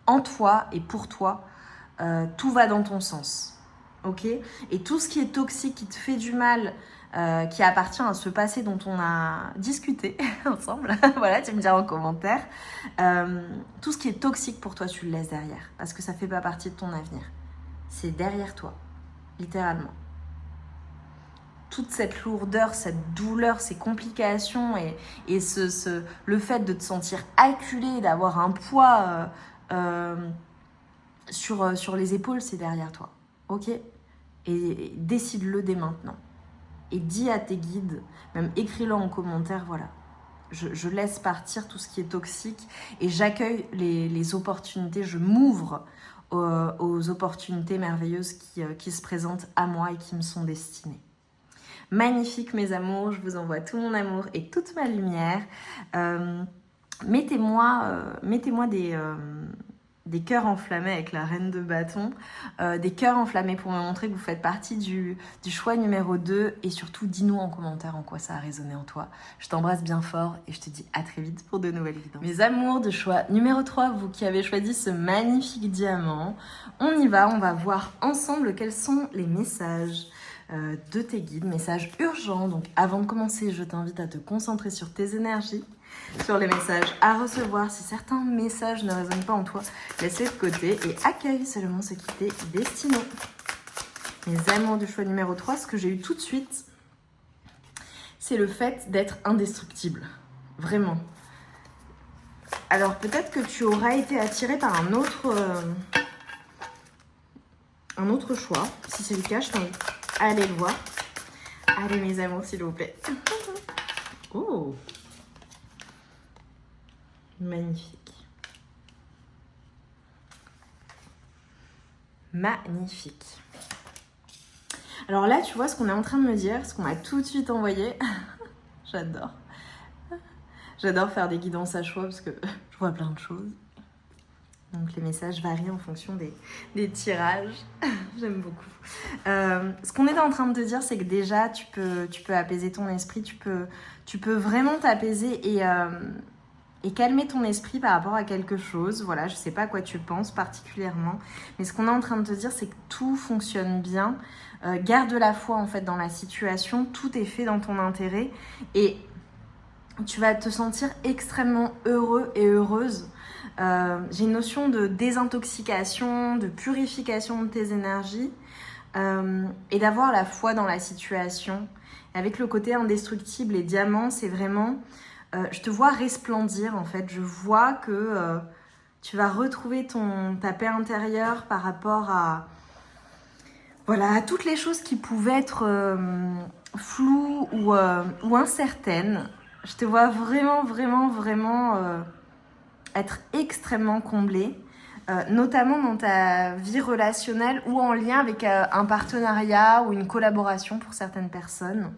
En toi et pour toi, tout va dans ton sens. Ok? Et tout ce qui est toxique, qui te fait du mal, qui appartient à ce passé dont on a discuté ensemble, voilà, tu me diras en commentaire, tout ce qui est toxique pour toi, tu le laisses derrière, parce que ça fait pas partie de ton avenir. C'est derrière toi, littéralement. Toute cette lourdeur, cette douleur, ces complications et le fait de te sentir acculé, d'avoir un poids sur les épaules, c'est derrière toi. Ok? Et décide-le dès maintenant. Et dis à tes guides, même écris-le en commentaire, voilà. Je laisse partir tout ce qui est toxique et j'accueille les opportunités, je m'ouvre aux opportunités merveilleuses qui se présentent à moi et qui me sont destinées. Magnifique mes amours, je vous envoie tout mon amour et toute ma lumière. Mettez-moi des cœurs enflammés avec la reine de bâton, des cœurs enflammés pour me montrer que vous faites partie du choix numéro 2 et surtout dis-nous en commentaire en quoi ça a résonné en toi. Je t'embrasse bien fort et je te dis à très vite pour de nouvelles vidéos. Mes amours de choix numéro 3, vous qui avez choisi ce magnifique diamant, on y va, on va voir ensemble quels sont les messages de tes guides, messages urgents. Donc avant de commencer, je t'invite à te concentrer sur tes énergies, sur les messages à recevoir. Si certains messages ne résonnent pas en toi, laisse-les de côté et accueille seulement ce qui t'est destiné. Mes amours du choix numéro 3, ce que j'ai eu tout de suite, c'est le fait d'être indestructible. Vraiment. Alors peut-être que tu auras été attiré par un autre choix. Si c'est le cas, je t'invite à aller le voir. Allez mes amours, s'il vous plaît. Oh, magnifique. Magnifique. Alors là, tu vois ce qu'on est en train de me dire, ce qu'on m'a tout de suite envoyé. J'adore. J'adore faire des guidances à choix parce que je vois plein de choses. Donc les messages varient en fonction des tirages. J'aime beaucoup. Ce qu'on est en train de te dire, c'est que déjà, tu peux apaiser ton esprit. Tu peux vraiment t'apaiser et calmer ton esprit par rapport à quelque chose. Voilà, je ne sais pas à quoi tu penses particulièrement. Mais ce qu'on est en train de te dire, c'est que tout fonctionne bien. Garde la foi en fait dans la situation. Tout est fait dans ton intérêt. Et tu vas te sentir extrêmement heureux et heureuse. J'ai une notion de désintoxication, de purification de tes énergies et d'avoir la foi dans la situation. Et avec le côté indestructible et diamant, c'est vraiment... je te vois resplendir en fait. Je vois que tu vas retrouver ta paix intérieure par rapport à toutes les choses qui pouvaient être floues ou incertaines. Je te vois vraiment être extrêmement comblée, notamment dans ta vie relationnelle ou en lien avec un partenariat ou une collaboration pour certaines personnes.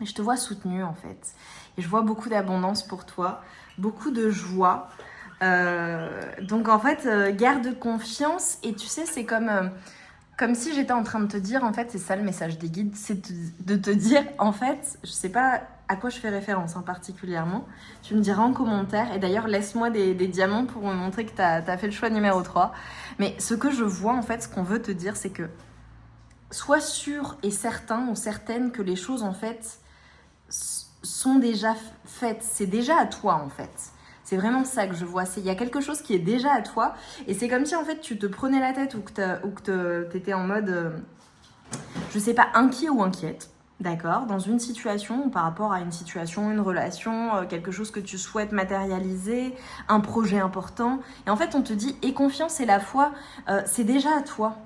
Et je te vois soutenue en fait. Et je vois beaucoup d'abondance pour toi, beaucoup de joie. Donc en fait, garde confiance et tu sais, c'est comme si j'étais en train de te dire, en fait, c'est ça le message des guides, c'est de te dire, en fait, je sais pas à quoi je fais référence particulièrement, tu me diras en commentaire, et d'ailleurs laisse-moi des diamants pour me montrer que tu as fait le choix numéro 3, mais ce que je vois, en fait, ce qu'on veut te dire, c'est que sois sûr et certain ou certaine que les choses, en fait, sont déjà faites, c'est déjà à toi, en fait. C'est vraiment ça que je vois. Il y a quelque chose qui est déjà à toi. Et c'est comme si, en fait, tu te prenais la tête ou que tu étais en mode, je sais pas, inquiet ou inquiète, d'accord, dans une situation ou par rapport à une situation, une relation, quelque chose que tu souhaites matérialiser, un projet important. Et en fait, on te dit, aie confiance et la foi, c'est déjà à toi.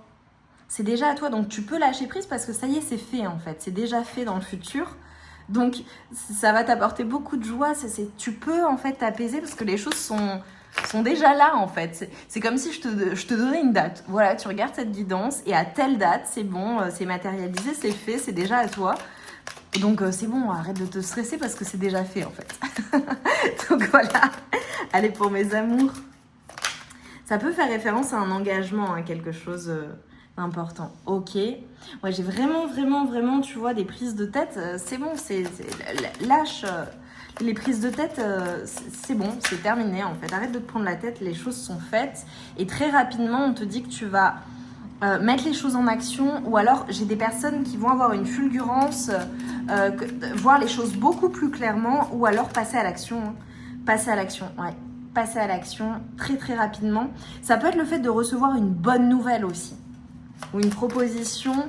C'est déjà à toi. Donc, tu peux lâcher prise parce que ça y est, c'est fait, en fait. C'est déjà fait dans le futur. Donc, ça va t'apporter beaucoup de joie. Tu peux, en fait, t'apaiser parce que les choses sont déjà là, en fait. C'est comme si je te donnais une date. Voilà, tu regardes cette guidance et à telle date, c'est bon, c'est matérialisé, c'est fait, c'est déjà à toi. Donc, c'est bon, arrête de te stresser parce que c'est déjà fait, en fait. Donc, voilà. Allez, pour mes amours. Ça peut faire référence à un engagement, à quelque chose... important. Ok. Ouais, j'ai vraiment, tu vois, des prises de tête. C'est bon, lâche. Les prises de tête, c'est bon, c'est terminé en fait. Arrête de te prendre la tête, les choses sont faites. Et très rapidement, on te dit que tu vas mettre les choses en action. Ou alors, j'ai des personnes qui vont avoir une fulgurance, voir les choses beaucoup plus clairement. Ou alors, passer à l'action. Passer à l'action, ouais. Passer à l'action très rapidement. Ça peut être le fait de recevoir une bonne nouvelle aussi. Ou une proposition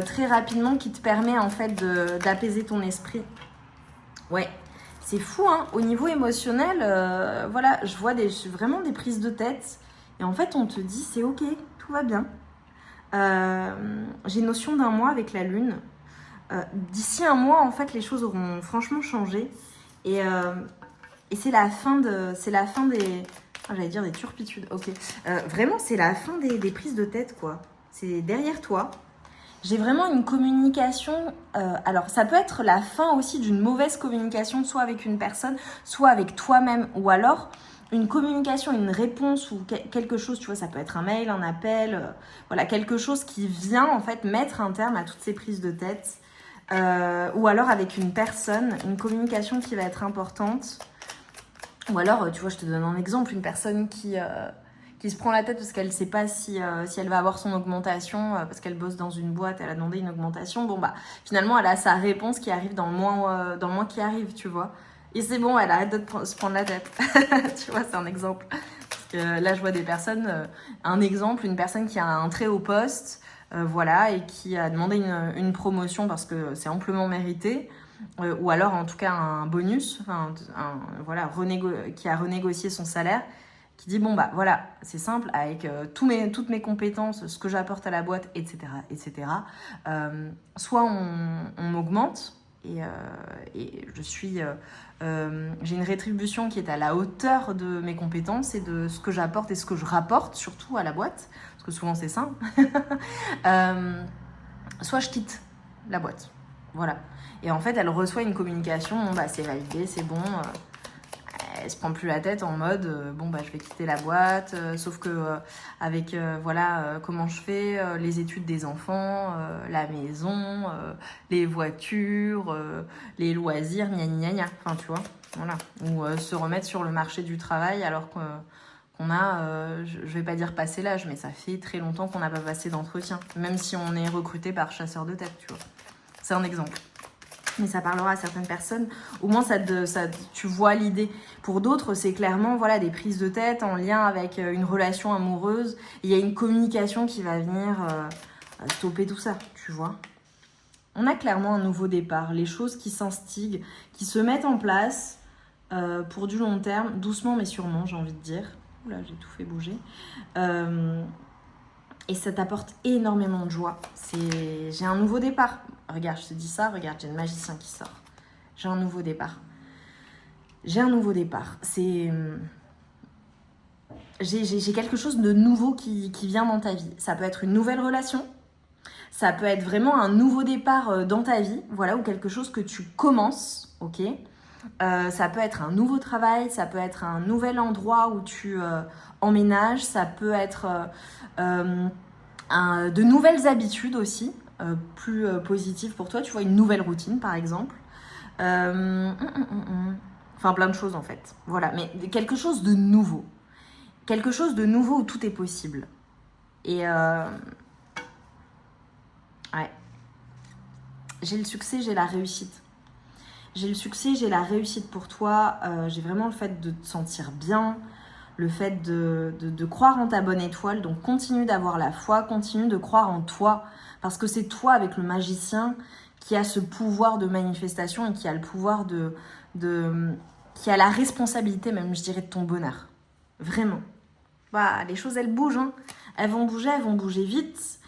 très rapidement qui te permet en fait d'apaiser ton esprit. Ouais, c'est fou hein. Au niveau émotionnel, voilà, je vois vraiment des prises de tête. Et en fait, on te dit c'est ok, tout va bien. J'ai notion d'un mois avec la lune. D'ici un mois, en fait, les choses auront franchement changé. Et c'est la fin des... j'allais dire des turpitudes, ok. Vraiment, c'est la fin des prises de tête, quoi. C'est derrière toi. J'ai vraiment une communication... alors, ça peut être la fin aussi d'une mauvaise communication, soit avec une personne, soit avec toi-même. Ou alors, une communication, une réponse ou quelque chose, tu vois, ça peut être un mail, un appel, voilà, quelque chose qui vient en fait mettre un terme à toutes ces prises de tête. Ou alors avec une personne, une communication qui va être importante. Ou alors, tu vois, je te donne un exemple, une personne qui se prend la tête parce qu'elle ne sait pas si elle va avoir son augmentation, parce qu'elle bosse dans une boîte, elle a demandé une augmentation. Bon, bah, finalement, elle a sa réponse qui arrive dans le mois qui arrive, tu vois. Et c'est bon, elle arrête de se prendre la tête. Tu vois, c'est un exemple. Parce que là, je vois des personnes, un exemple, une personne qui a un très haut poste, voilà, et qui a demandé une promotion parce que c'est amplement mérité. Ou alors en tout cas un bonus, enfin, voilà, qui a renégocié son salaire, qui dit bon bah voilà, c'est simple, avec toutes mes compétences, ce que j'apporte à la boîte, etc. etc. Soit on m'augmente et j'ai une rétribution qui est à la hauteur de mes compétences et de ce que j'apporte et ce que je rapporte surtout à la boîte, parce que souvent c'est ça. Soit je quitte la boîte. Voilà. Et en fait, elle reçoit une communication, bon, bah, c'est validé, c'est bon. Elle se prend plus la tête en mode, bon, bah, je vais quitter la boîte. Sauf que, avec, voilà, comment je fais, les études des enfants, la maison, les voitures, les loisirs, gna gna gna. Enfin, tu vois, voilà. Ou se remettre sur le marché du travail alors qu'on a, je vais pas dire passé l'âge, mais ça fait très longtemps qu'on n'a pas passé d'entretien. Même si on est recruté par chasseur de tête, tu vois. C'est un exemple. Mais ça parlera à certaines personnes. Au moins, tu vois l'idée. Pour d'autres, c'est clairement voilà, des prises de tête en lien avec une relation amoureuse. Il y a une communication qui va venir stopper tout ça, tu vois. On a clairement un nouveau départ. Les choses qui s'instiguent, qui se mettent en place pour du long terme, doucement mais sûrement, j'ai envie de dire. Oula, j'ai tout fait bouger. Et ça t'apporte énormément de joie. J'ai un nouveau départ. Regarde, je te dis ça, regarde, j'ai le magicien qui sort. J'ai un nouveau départ. J'ai quelque chose de nouveau qui vient dans ta vie. Ça peut être une nouvelle relation. Ça peut être vraiment un nouveau départ dans ta vie. Voilà, ou quelque chose que tu commences, ok. Ça peut être un nouveau travail. Ça peut être un nouvel endroit où tu emménages. Ça peut être de nouvelles habitudes aussi. Plus positive pour toi, tu vois, une nouvelle routine par exemple. Enfin, plein de choses en fait. Voilà, mais quelque chose de nouveau. Quelque chose de nouveau où tout est possible. Et ouais. J'ai le succès, j'ai la réussite. J'ai le succès, j'ai la réussite pour toi. J'ai vraiment le fait de te sentir bien. Le fait de croire en ta bonne étoile. Donc continue d'avoir la foi, continue de croire en toi. Parce que c'est toi avec le magicien qui a ce pouvoir de manifestation et qui a le pouvoir qui a la responsabilité même, je dirais, de ton bonheur. Vraiment. Bah, les choses, elles bougent. Hein. Elles vont bouger vite.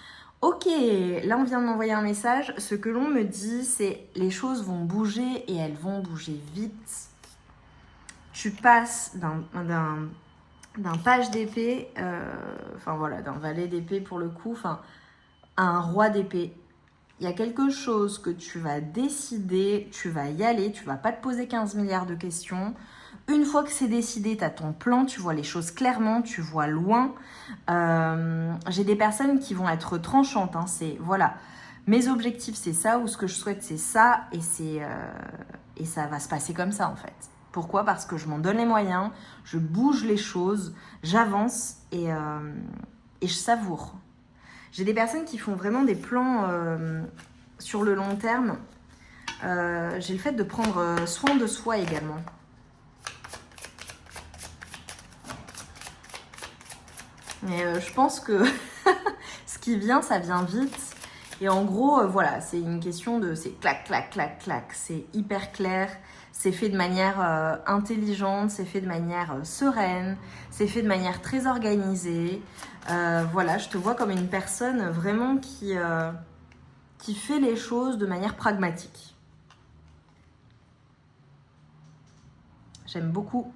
Ok, là on vient de m'envoyer un message. Ce que l'on me dit, c'est les choses vont bouger et elles vont bouger vite. Tu passes d'un page d'épée, enfin voilà, d'un valet d'épée pour le coup, enfin à un roi d'épée. Il y a quelque chose que tu vas décider, tu vas y aller, tu vas pas te poser 15 milliards de questions. Une fois que c'est décidé, tu as ton plan, tu vois les choses clairement, tu vois loin. J'ai des personnes qui vont être tranchantes, hein, c'est voilà, mes objectifs c'est ça, ou ce que je souhaite c'est ça, et ça va se passer comme ça en fait. Pourquoi ? Parce que je m'en donne les moyens, je bouge les choses, j'avance et je savoure. J'ai des personnes qui font vraiment des plans sur le long terme. J'ai le fait de prendre soin de soi également. Mais je pense que ce qui vient, ça vient vite. Et en gros, voilà, c'est une question de... C'est clac, clac, clac, clac. C'est hyper clair. C'est fait de manière intelligente. C'est fait de manière sereine. C'est fait de manière très organisée. Voilà, je te vois comme une personne vraiment qui fait les choses de manière pragmatique. J'aime beaucoup.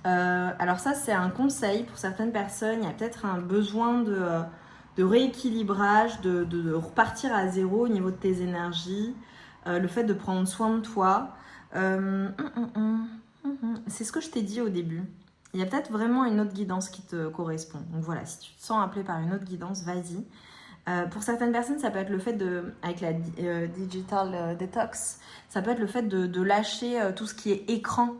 Alors ça, c'est un conseil pour certaines personnes. Il y a peut-être un besoin de rééquilibrage, de repartir à zéro au niveau de tes énergies. Le fait de prendre soin de toi. C'est ce que je t'ai dit au début. Il y a peut-être vraiment une autre guidance qui te correspond. Donc voilà, si tu te sens appelé par une autre guidance, vas-y. Pour certaines personnes, ça peut être le fait de, avec la digital detox, ça peut être le fait de lâcher tout ce qui est écran,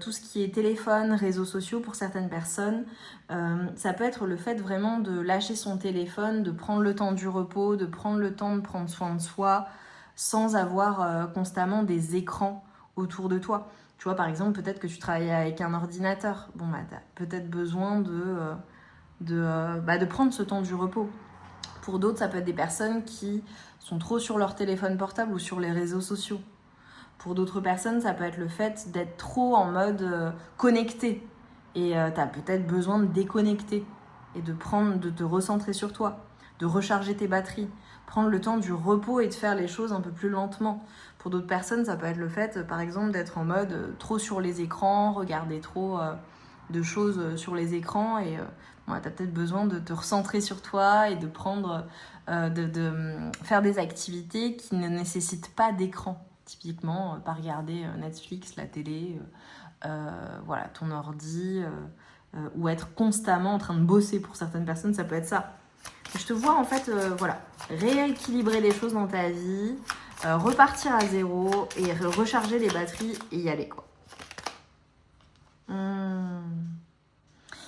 tout ce qui est téléphone, réseaux sociaux pour certaines personnes. Ça peut être le fait vraiment de lâcher son téléphone, de prendre le temps du repos, de prendre le temps de prendre soin de soi, sans avoir constamment des écrans autour de toi. Tu vois, par exemple, peut-être que tu travailles avec un ordinateur. Bon, bah, tu as peut-être besoin de prendre ce temps du repos. Pour d'autres, ça peut être des personnes qui sont trop sur leur téléphone portable ou sur les réseaux sociaux. Pour d'autres personnes, ça peut être le fait d'être trop en mode connecté. Et tu as peut-être besoin de déconnecter et de te recentrer sur toi, de recharger tes batteries, prendre le temps du repos et de faire les choses un peu plus lentement. Pour d'autres personnes, ça peut être le fait, par exemple, d'être en mode trop sur les écrans, regarder trop de choses sur les écrans et tu as peut-être besoin de te recentrer sur toi et de faire des activités qui ne nécessitent pas d'écran. Typiquement, pas regarder Netflix, la télé, voilà, ton ordi, ou être constamment en train de bosser. Pour certaines personnes, ça peut être ça. Je te vois en fait, voilà, rééquilibrer les choses dans ta vie, repartir à zéro et recharger les batteries et y aller, quoi.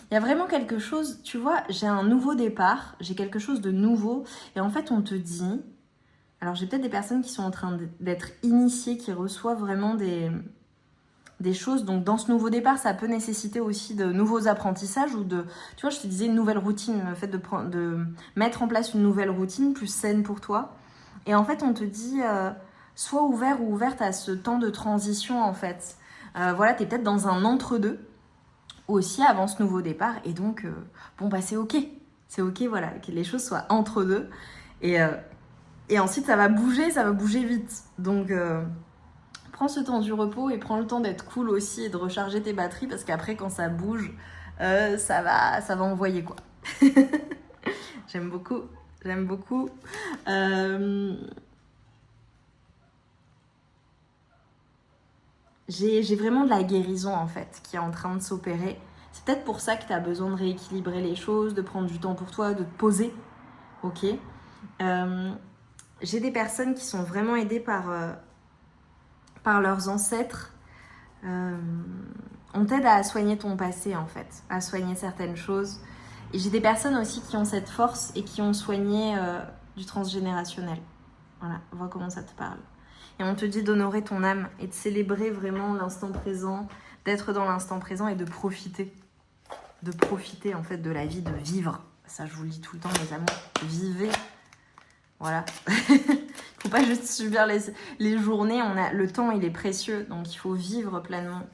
Il y a vraiment quelque chose, tu vois, j'ai un nouveau départ, j'ai quelque chose de nouveau et en fait on te dit, alors j'ai peut-être des personnes qui sont en train d'être initiées, qui reçoivent vraiment des choses, donc dans ce nouveau départ ça peut nécessiter aussi de nouveaux apprentissages ou tu vois, je te disais une nouvelle routine, le fait de mettre en place une nouvelle routine plus saine pour toi et en fait on te dit sois ouvert ou ouverte à ce temps de transition en fait, voilà, t'es peut-être dans un entre-deux aussi avant ce nouveau départ et donc bon bah c'est ok, voilà, que les choses soient entre deux et ensuite ça va bouger vite, donc prends ce temps du repos et prends le temps d'être cool aussi et de recharger tes batteries parce qu'après quand ça bouge ça va envoyer, quoi. j'aime beaucoup J'ai vraiment de la guérison en fait qui est en train de s'opérer. C'est peut-être pour ça que tu as besoin de rééquilibrer les choses, de prendre du temps pour toi, de te poser. Ok. J'ai des personnes qui sont vraiment aidées par leurs ancêtres. On t'aide à soigner ton passé en fait, à soigner certaines choses. Et j'ai des personnes aussi qui ont cette force et qui ont soigné du transgénérationnel. Voilà, vois comment ça te parle. Et on te dit d'honorer ton âme et de célébrer vraiment l'instant présent, d'être dans l'instant présent et de profiter. De profiter en fait de la vie, de vivre. Ça, je vous le dis tout le temps, mes amours. Vivez. Voilà. Faut pas juste subir les journées. Le temps, il est précieux. Donc, il faut vivre pleinement.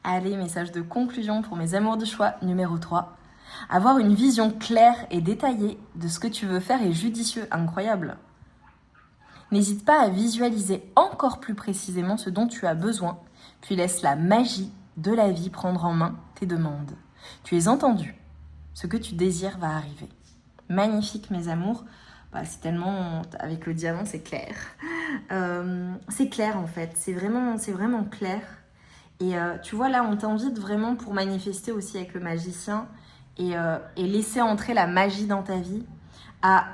Allez, message de conclusion pour mes amours du choix numéro 3. Avoir une vision claire et détaillée de ce que tu veux faire est judicieux. Incroyable. N'hésite pas à visualiser encore plus précisément ce dont tu as besoin, puis laisse la magie de la vie prendre en main tes demandes. Tu es entendu. Ce que tu désires va arriver. Magnifique, mes amours. C'est tellement... Avec le diamant, c'est clair. C'est clair, en fait. C'est vraiment clair. Et tu vois, là, on t'invite vraiment pour manifester aussi avec le magicien et laisser entrer la magie dans ta vie à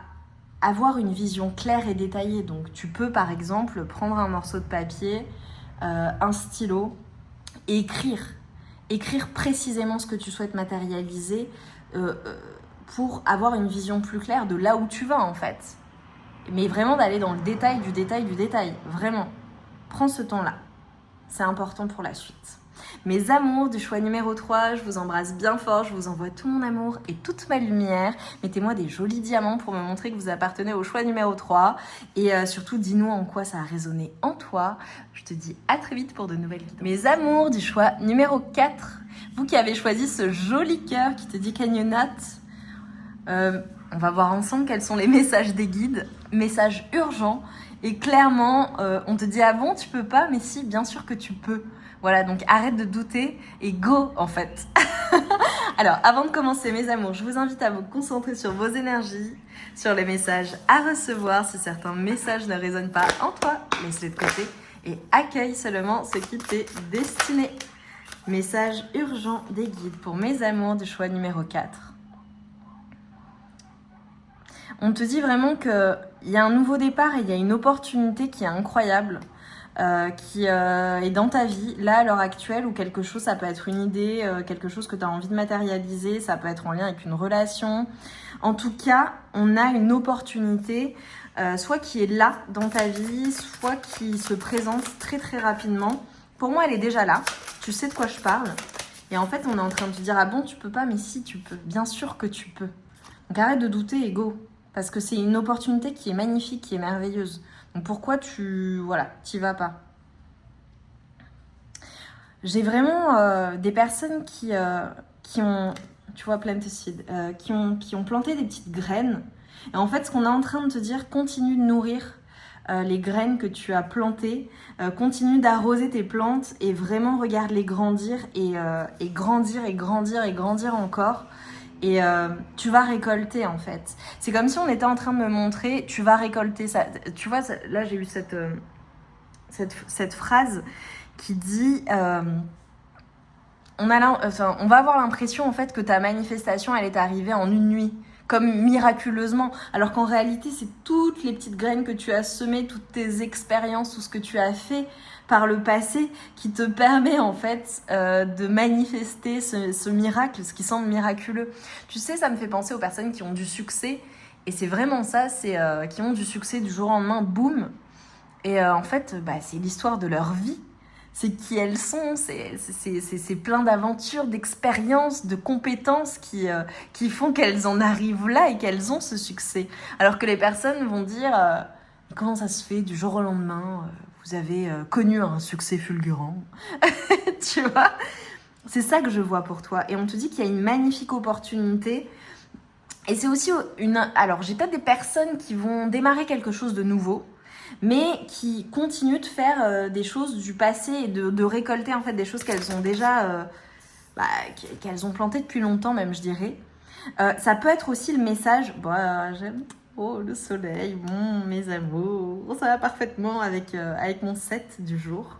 avoir une vision claire et détaillée. Donc tu peux par exemple prendre un morceau de papier, un stylo et écrire précisément ce que tu souhaites matérialiser pour avoir une vision plus claire de là où tu vas en fait. Mais vraiment d'aller dans le détail du détail, vraiment. Prends ce temps-là, c'est important pour la suite. Mes amours du choix numéro 3, je vous embrasse bien fort, je vous envoie tout mon amour et toute ma lumière. Mettez-moi des jolis diamants pour me montrer que vous appartenez au choix numéro 3. Et surtout, dis-nous en quoi ça a résonné en toi. Je te dis à très vite pour de nouvelles vidéos. Mes amours du choix numéro 4, vous qui avez choisi ce joli cœur qui te dit can you not, on va voir ensemble quels sont les messages des guides. Messages urgents. Et clairement, on te dit ah bon, tu peux pas? Mais si, bien sûr que tu peux. Voilà, donc arrête de douter et go en fait. Alors, avant de commencer mes amours, je vous invite à vous concentrer sur vos énergies, sur les messages à recevoir. Si certains messages ne résonnent pas en toi, laisse-les de côté et accueille seulement ce qui t'est destiné. Message urgent des guides pour mes amours du choix numéro 4. On te dit vraiment qu'il y a un nouveau départ et il y a une opportunité qui est incroyable, qui est dans ta vie, là à l'heure actuelle, ou quelque chose, ça peut être une idée, quelque chose que tu as envie de matérialiser, ça peut être en lien avec une relation. En tout cas, on a une opportunité, soit qui est là dans ta vie, soit qui se présente très très rapidement. Pour moi, elle est déjà là, tu sais de quoi je parle. Et en fait, on est en train de te dire, ah bon, tu peux pas, mais si, tu peux. Bien sûr que tu peux. Donc arrête de douter et go. Parce que c'est une opportunité qui est magnifique, qui est merveilleuse. Donc pourquoi t'y vas pas? J'ai vraiment des personnes qui ont, tu vois, plant a seed, qui ont planté des petites graines. Et en fait, ce qu'on est en train de te dire, continue de nourrir les graines que tu as plantées, continue d'arroser tes plantes et vraiment regarde-les grandir et grandir et grandir et grandir encore. Et tu vas récolter en fait. C'est comme si on était en train de me montrer, tu vas récolter ça. Tu vois, là j'ai eu cette phrase qui dit on va avoir l'impression en fait que ta manifestation elle est arrivée en une nuit, comme miraculeusement, alors qu'en réalité c'est toutes les petites graines que tu as semées, toutes tes expériences, tout ce que tu as fait par le passé qui te permet en fait de manifester ce miracle, ce qui semble miraculeux. Tu sais, ça me fait penser aux personnes qui ont du succès, et c'est vraiment ça, c'est qui ont du succès du jour au lendemain, boum. Et en fait, c'est l'histoire de leur vie. C'est qui elles sont, c'est plein d'aventures, d'expériences, de compétences qui font qu'elles en arrivent là et qu'elles ont ce succès. Alors que les personnes vont dire comment ça se fait du jour au lendemain vous avez connu un succès fulgurant. Tu vois, c'est ça que je vois pour toi. Et on te dit qu'il y a une magnifique opportunité. Et c'est aussi alors j'ai peut-être des personnes qui vont démarrer quelque chose de nouveau, mais qui continuent de faire des choses du passé et de récolter en fait des choses qu'elles ont déjà qu'elles ont plantées depuis longtemps même, je dirais. Ça peut être aussi le message, j'aime trop le soleil, mes amours, ça va parfaitement avec mon set du jour.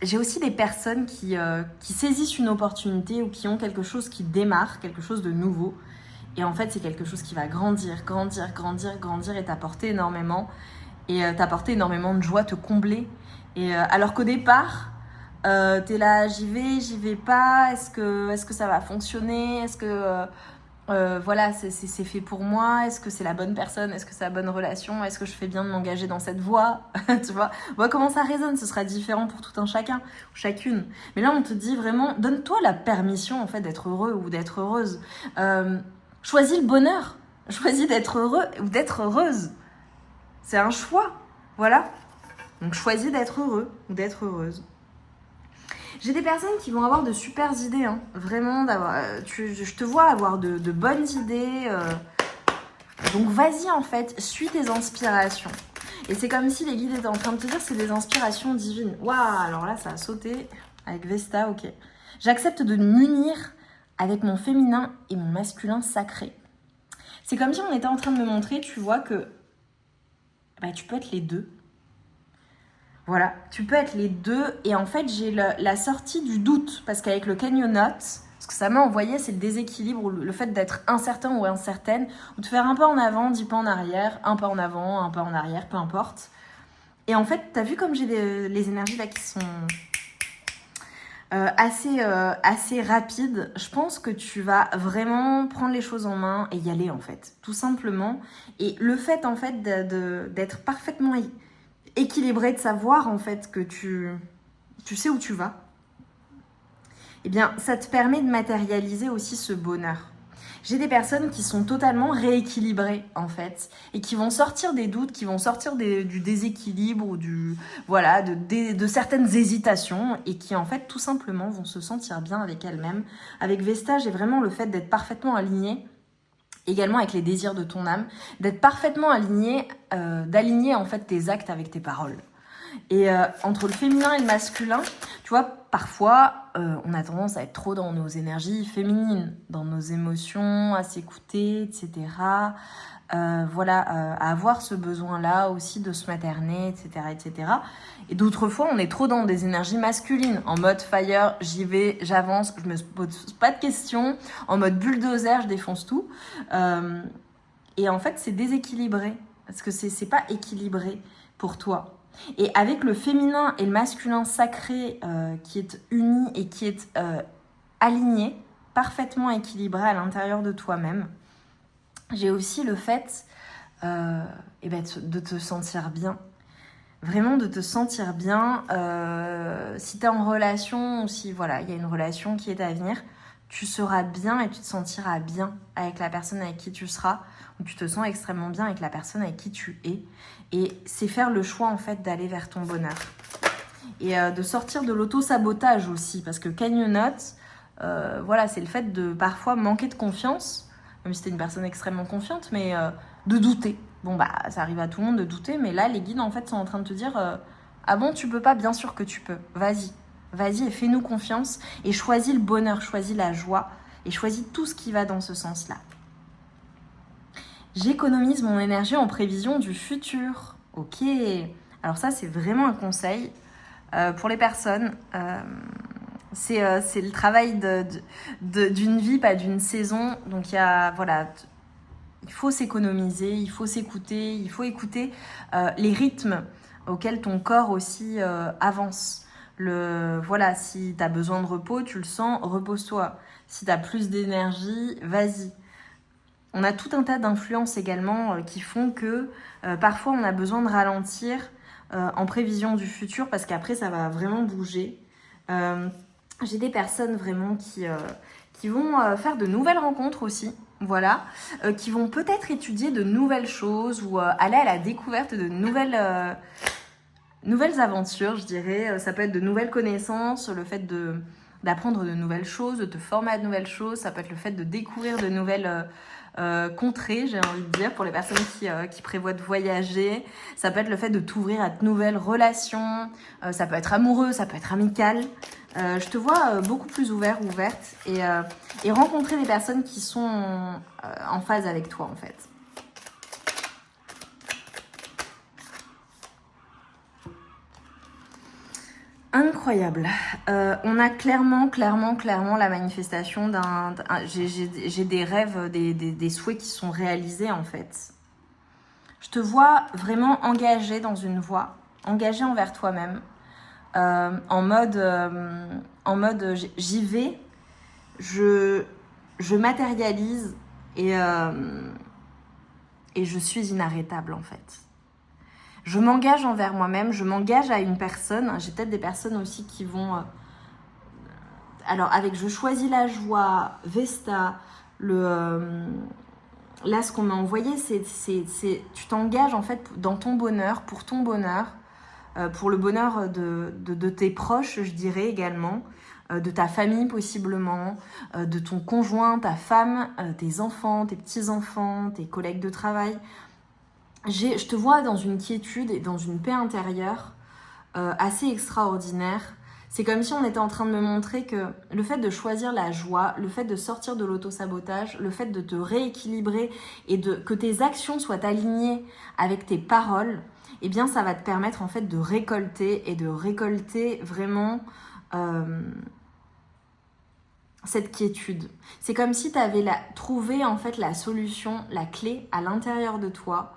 J'ai aussi des personnes qui saisissent une opportunité ou qui ont quelque chose qui démarre, quelque chose de nouveau. Et en fait, c'est quelque chose qui va grandir, grandir, grandir, grandir et t'apporter énormément. Et t'apporter énormément de joie, te combler. Et alors qu'au départ, t'es là, j'y vais pas, est-ce que ça va fonctionner, est-ce que voilà, c'est fait pour moi, est-ce que c'est la bonne personne, est-ce que c'est la bonne relation, est-ce que je fais bien de m'engager dans cette voie, tu vois, comment ça résonne, ce sera différent pour tout un chacun, ou chacune. Mais là, on te dit vraiment, donne-toi la permission en fait d'être heureux ou d'être heureuse. Choisis le bonheur, choisis d'être heureux ou d'être heureuse. C'est un choix, voilà. Donc choisis d'être heureux ou d'être heureuse. J'ai des personnes qui vont avoir de super idées, hein. Vraiment, je te vois avoir de bonnes idées. Donc vas-y en fait, suis tes inspirations. Et c'est comme si les guides étaient en train de te dire c'est des inspirations divines. Waouh, alors là ça a sauté avec Vesta, ok. J'accepte de m'unir avec mon féminin et mon masculin sacré. C'est comme si on était en train de me montrer, tu vois, que tu peux être les deux. Voilà, tu peux être les deux. Et en fait, j'ai la sortie du doute. Parce qu'avec le Canyonaut, ce que ça m'a envoyé, c'est le déséquilibre, ou le fait d'être incertain ou incertaine, ou de faire un pas en avant, 10 pas en arrière, un pas en avant, un pas en arrière, peu importe. Et en fait, t'as vu comme j'ai les énergies là qui sont assez rapides. Je pense que tu vas vraiment prendre les choses en main et y aller en fait, tout simplement. Et le fait en fait d'être parfaitement équilibré, de savoir en fait que tu sais où tu vas, eh bien ça te permet de matérialiser aussi ce bonheur. J'ai des personnes qui sont totalement rééquilibrées en fait et qui vont sortir des doutes, qui vont sortir du déséquilibre ou de certaines hésitations et qui en fait tout simplement vont se sentir bien avec elles-mêmes. Avec Vesta, j'ai vraiment le fait d'être parfaitement alignée, également avec les désirs de ton âme, d'être parfaitement aligné, d'aligner en fait tes actes avec tes paroles. Et entre le féminin et le masculin, tu vois, parfois, on a tendance à être trop dans nos énergies féminines, dans nos émotions, à s'écouter, etc. Voilà, à avoir ce besoin-là aussi de se materner, etc., etc. Et d'autres fois, on est trop dans des énergies masculines, en mode fire, j'y vais, j'avance, je me pose pas de questions, en mode bulldozer, je défonce tout. Et en fait, c'est déséquilibré, parce que c'est pas équilibré pour toi. Et avec le féminin et le masculin sacré qui est uni et qui est aligné, parfaitement équilibré à l'intérieur de toi-même, j'ai aussi le fait de te sentir bien. Vraiment de te sentir bien. Si tu es en relation ou si voilà, il y a une relation qui est à venir, tu seras bien et tu te sentiras bien avec la personne avec qui tu seras, ou tu te sens extrêmement bien avec la personne avec qui tu es. Et c'est faire le choix en fait d'aller vers ton bonheur. Et de sortir de l'auto-sabotage aussi, parce que can you not, voilà, c'est le fait de parfois manquer de confiance, même si t'es une personne extrêmement confiante, mais de douter. Bon bah ça arrive à tout le monde de douter, mais là les guides en fait sont en train de te dire ah bon tu peux pas, bien sûr que tu peux, vas-y et fais-nous confiance et choisis le bonheur, choisis la joie et choisis tout ce qui va dans ce sens-là. J'économise mon énergie en prévision du futur. Ok, alors ça c'est vraiment un conseil pour les personnes. C'est le travail d'une vie, pas d'une saison. Donc il y a, voilà, il faut s'économiser, il faut s'écouter, il faut écouter les rythmes auxquels ton corps aussi avance. Voilà, si tu as besoin de repos, tu le sens, repose-toi. Si tu as plus d'énergie, vas-y. On a tout un tas d'influences également qui font que parfois on a besoin de ralentir en prévision du futur parce qu'après ça va vraiment bouger. J'ai des personnes vraiment qui vont faire de nouvelles rencontres aussi, voilà, qui vont peut-être étudier de nouvelles choses ou aller à la découverte de nouvelles aventures, je dirais. Ça peut être de nouvelles connaissances, le fait d'apprendre de nouvelles choses, de te former à de nouvelles choses, ça peut être le fait de découvrir de nouvelles contrées, j'ai envie de dire, pour les personnes qui prévoient de voyager. Ça peut être le fait de t'ouvrir à de nouvelles relations, ça peut être amoureux, ça peut être amical. Je te vois beaucoup plus ouvert, ouverte et rencontrer des personnes qui sont en phase avec toi en fait. Incroyable. On a clairement la manifestation j'ai des rêves, des souhaits qui sont réalisés en fait. Je te vois vraiment engagé dans une voie, engagé envers toi-même, en mode j'y vais, je matérialise et je suis inarrêtable en fait. Je m'engage envers moi-même, je m'engage à une personne. J'ai peut-être des personnes aussi qui vont... alors, avec Je choisis la joie, Vesta, là, ce qu'on m'a envoyé, c'est tu t'engages en fait dans ton bonheur, pour ton bonheur, pour le bonheur de tes proches, je dirais également, de ta famille possiblement, de ton conjoint, ta femme, tes enfants, tes petits-enfants, tes collègues de travail. Je te vois dans une quiétude et dans une paix intérieure assez extraordinaire. C'est comme si on était en train de me montrer que le fait de choisir la joie, le fait de sortir de l'auto-sabotage, le fait de te rééquilibrer et que tes actions soient alignées avec tes paroles, eh bien ça va te permettre en fait de récolter vraiment cette quiétude. C'est comme si tu avais trouvé en fait la solution, la clé à l'intérieur de toi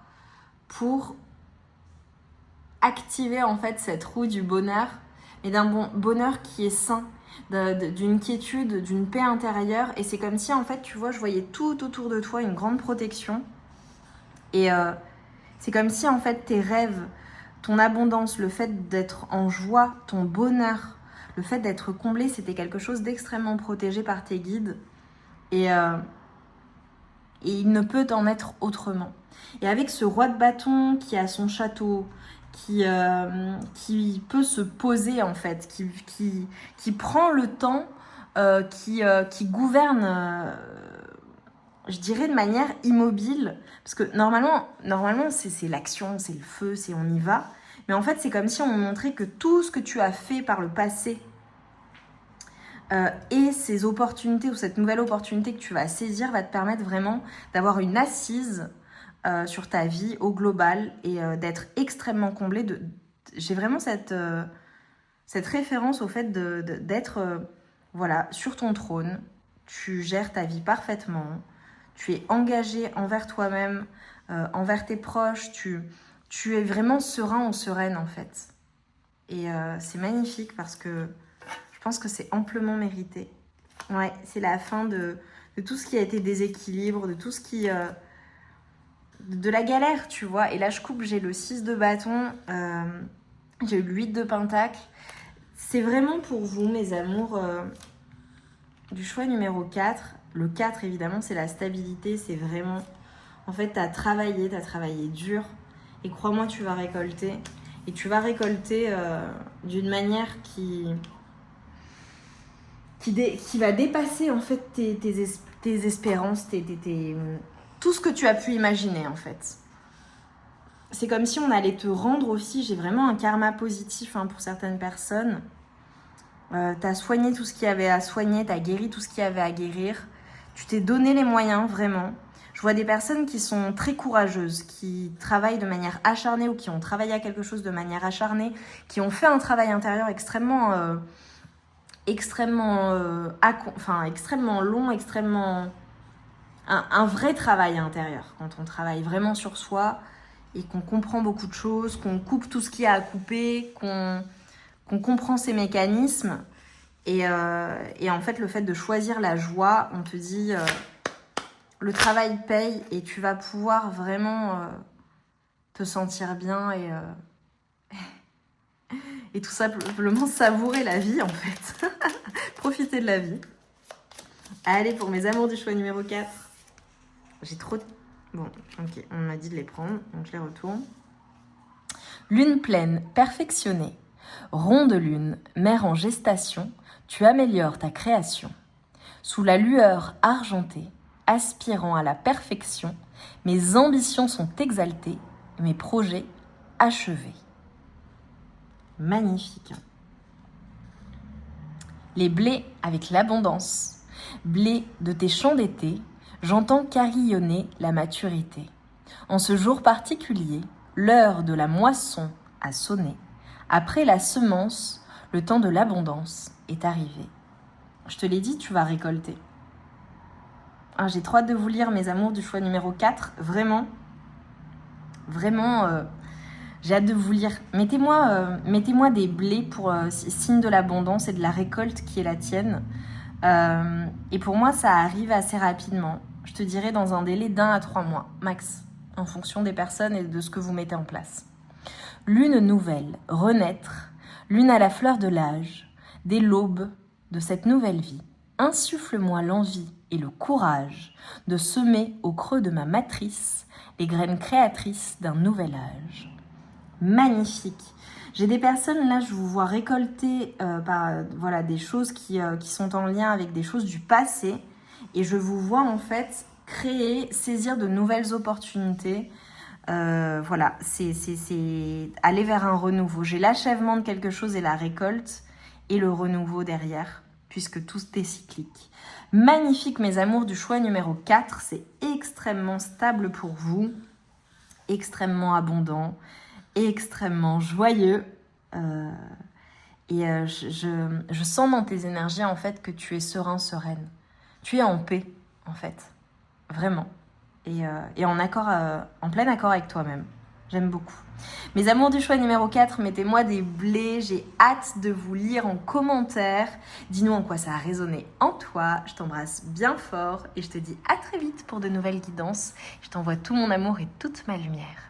pour activer en fait cette roue du bonheur, mais d'un bonheur qui est sain, d'une quiétude, d'une paix intérieure. Et c'est comme si en fait, tu vois, je voyais tout autour de toi, une grande protection. Et c'est comme si en fait tes rêves, ton abondance, le fait d'être en joie, ton bonheur, le fait d'être comblé, c'était quelque chose d'extrêmement protégé par tes guides. Et il ne peut en être autrement. Et avec ce roi de bâton qui a son château, qui peut se poser en fait, qui prend le temps, qui gouverne, je dirais de manière immobile, parce que normalement c'est l'action, c'est le feu, c'est on y va, Mais en fait, c'est comme si on me montrait que tout ce que tu as fait par le passé et ces opportunités ou cette nouvelle opportunité que tu vas saisir va te permettre vraiment d'avoir une assise sur ta vie au global et d'être extrêmement comblée. J'ai vraiment cette référence au fait d'être voilà, sur ton trône. Tu gères ta vie parfaitement. Tu es engagé envers toi-même, envers tes proches. Tu es vraiment serein ou sereine en fait. Et c'est magnifique parce que je pense que c'est amplement mérité. Ouais, c'est la fin de tout ce qui a été déséquilibre, de tout ce qui... de la galère, tu vois. Et là, je coupe, j'ai le 6 de bâton, j'ai eu le 8 de pentacle. C'est vraiment pour vous, mes amours, du choix numéro 4. Le 4, évidemment, c'est la stabilité. C'est vraiment... En fait, t'as travaillé dur. Et crois-moi, tu vas récolter. Et tu vas récolter d'une manière qui va dépasser en fait tes espérances, tout ce que tu as pu imaginer en fait. C'est comme si on allait te rendre aussi, j'ai vraiment un karma positif pour certaines personnes. T'as soigné tout ce qu'il y avait à soigner, t'as guéri tout ce qu'il y avait à guérir. Tu t'es donné les moyens, vraiment. Je vois des personnes qui sont très courageuses, qui travaillent de manière acharnée ou qui ont travaillé à quelque chose de manière acharnée, qui ont fait un travail intérieur extrêmement long, un vrai travail intérieur. Quand on travaille vraiment sur soi et qu'on comprend beaucoup de choses, qu'on coupe tout ce qu'il y a à couper, qu'on comprend ses mécanismes. Et en fait, le fait de choisir la joie, on te dit le travail paye et tu vas pouvoir vraiment te sentir bien et tout simplement savourer la vie en fait. Profiter de la vie. Allez, pour mes amours du choix numéro 4. J'ai trop... Bon, ok, on m'a dit de les prendre, donc je les retourne. Lune pleine, perfectionnée. Ronde lune, mère en gestation, tu améliores ta création. Sous la lueur argentée, aspirant à la perfection, mes ambitions sont exaltées, mes projets achevés. Magnifique. Les blés avec l'abondance, blés de tes champs d'été, j'entends carillonner la maturité. En ce jour particulier, l'heure de la moisson a sonné. Après la semence, le temps de l'abondance est arrivé. Je te l'ai dit, tu vas récolter. J'ai trop hâte de vous lire, mes amours du choix numéro 4. Vraiment, j'ai hâte de vous lire. Mettez-moi des blés pour signe de l'abondance et de la récolte qui est la tienne. Et pour moi, ça arrive assez rapidement. Je te dirais dans un délai d'1 à 3 mois, max, en fonction des personnes et de ce que vous mettez en place. Lune nouvelle, renaître, lune à la fleur de l'âge, dès l'aube de cette nouvelle vie, insuffle-moi l'envie et le courage de semer au creux de ma matrice les graines créatrices d'un nouvel âge. Magnifique. J'ai des personnes, là, je vous vois récolter des choses qui sont en lien avec des choses du passé. Et je vous vois, en fait, saisir de nouvelles opportunités. C'est aller vers un renouveau. J'ai l'achèvement de quelque chose et la récolte et le renouveau derrière, puisque tout est cyclique. Magnifique, mes amours du choix numéro 4. C'est extrêmement stable pour vous, extrêmement abondant, extrêmement joyeux. Je sens dans tes énergies, en fait, que tu es serein, sereine. Tu es en paix, en fait. Vraiment. Et en plein accord avec toi-même. J'aime beaucoup. Mes amours du choix numéro 4, mettez-moi des blés. J'ai hâte de vous lire en commentaire. Dis-nous en quoi ça a résonné en toi. Je t'embrasse bien fort et je te dis à très vite pour de nouvelles guidances. Je t'envoie tout mon amour et toute ma lumière.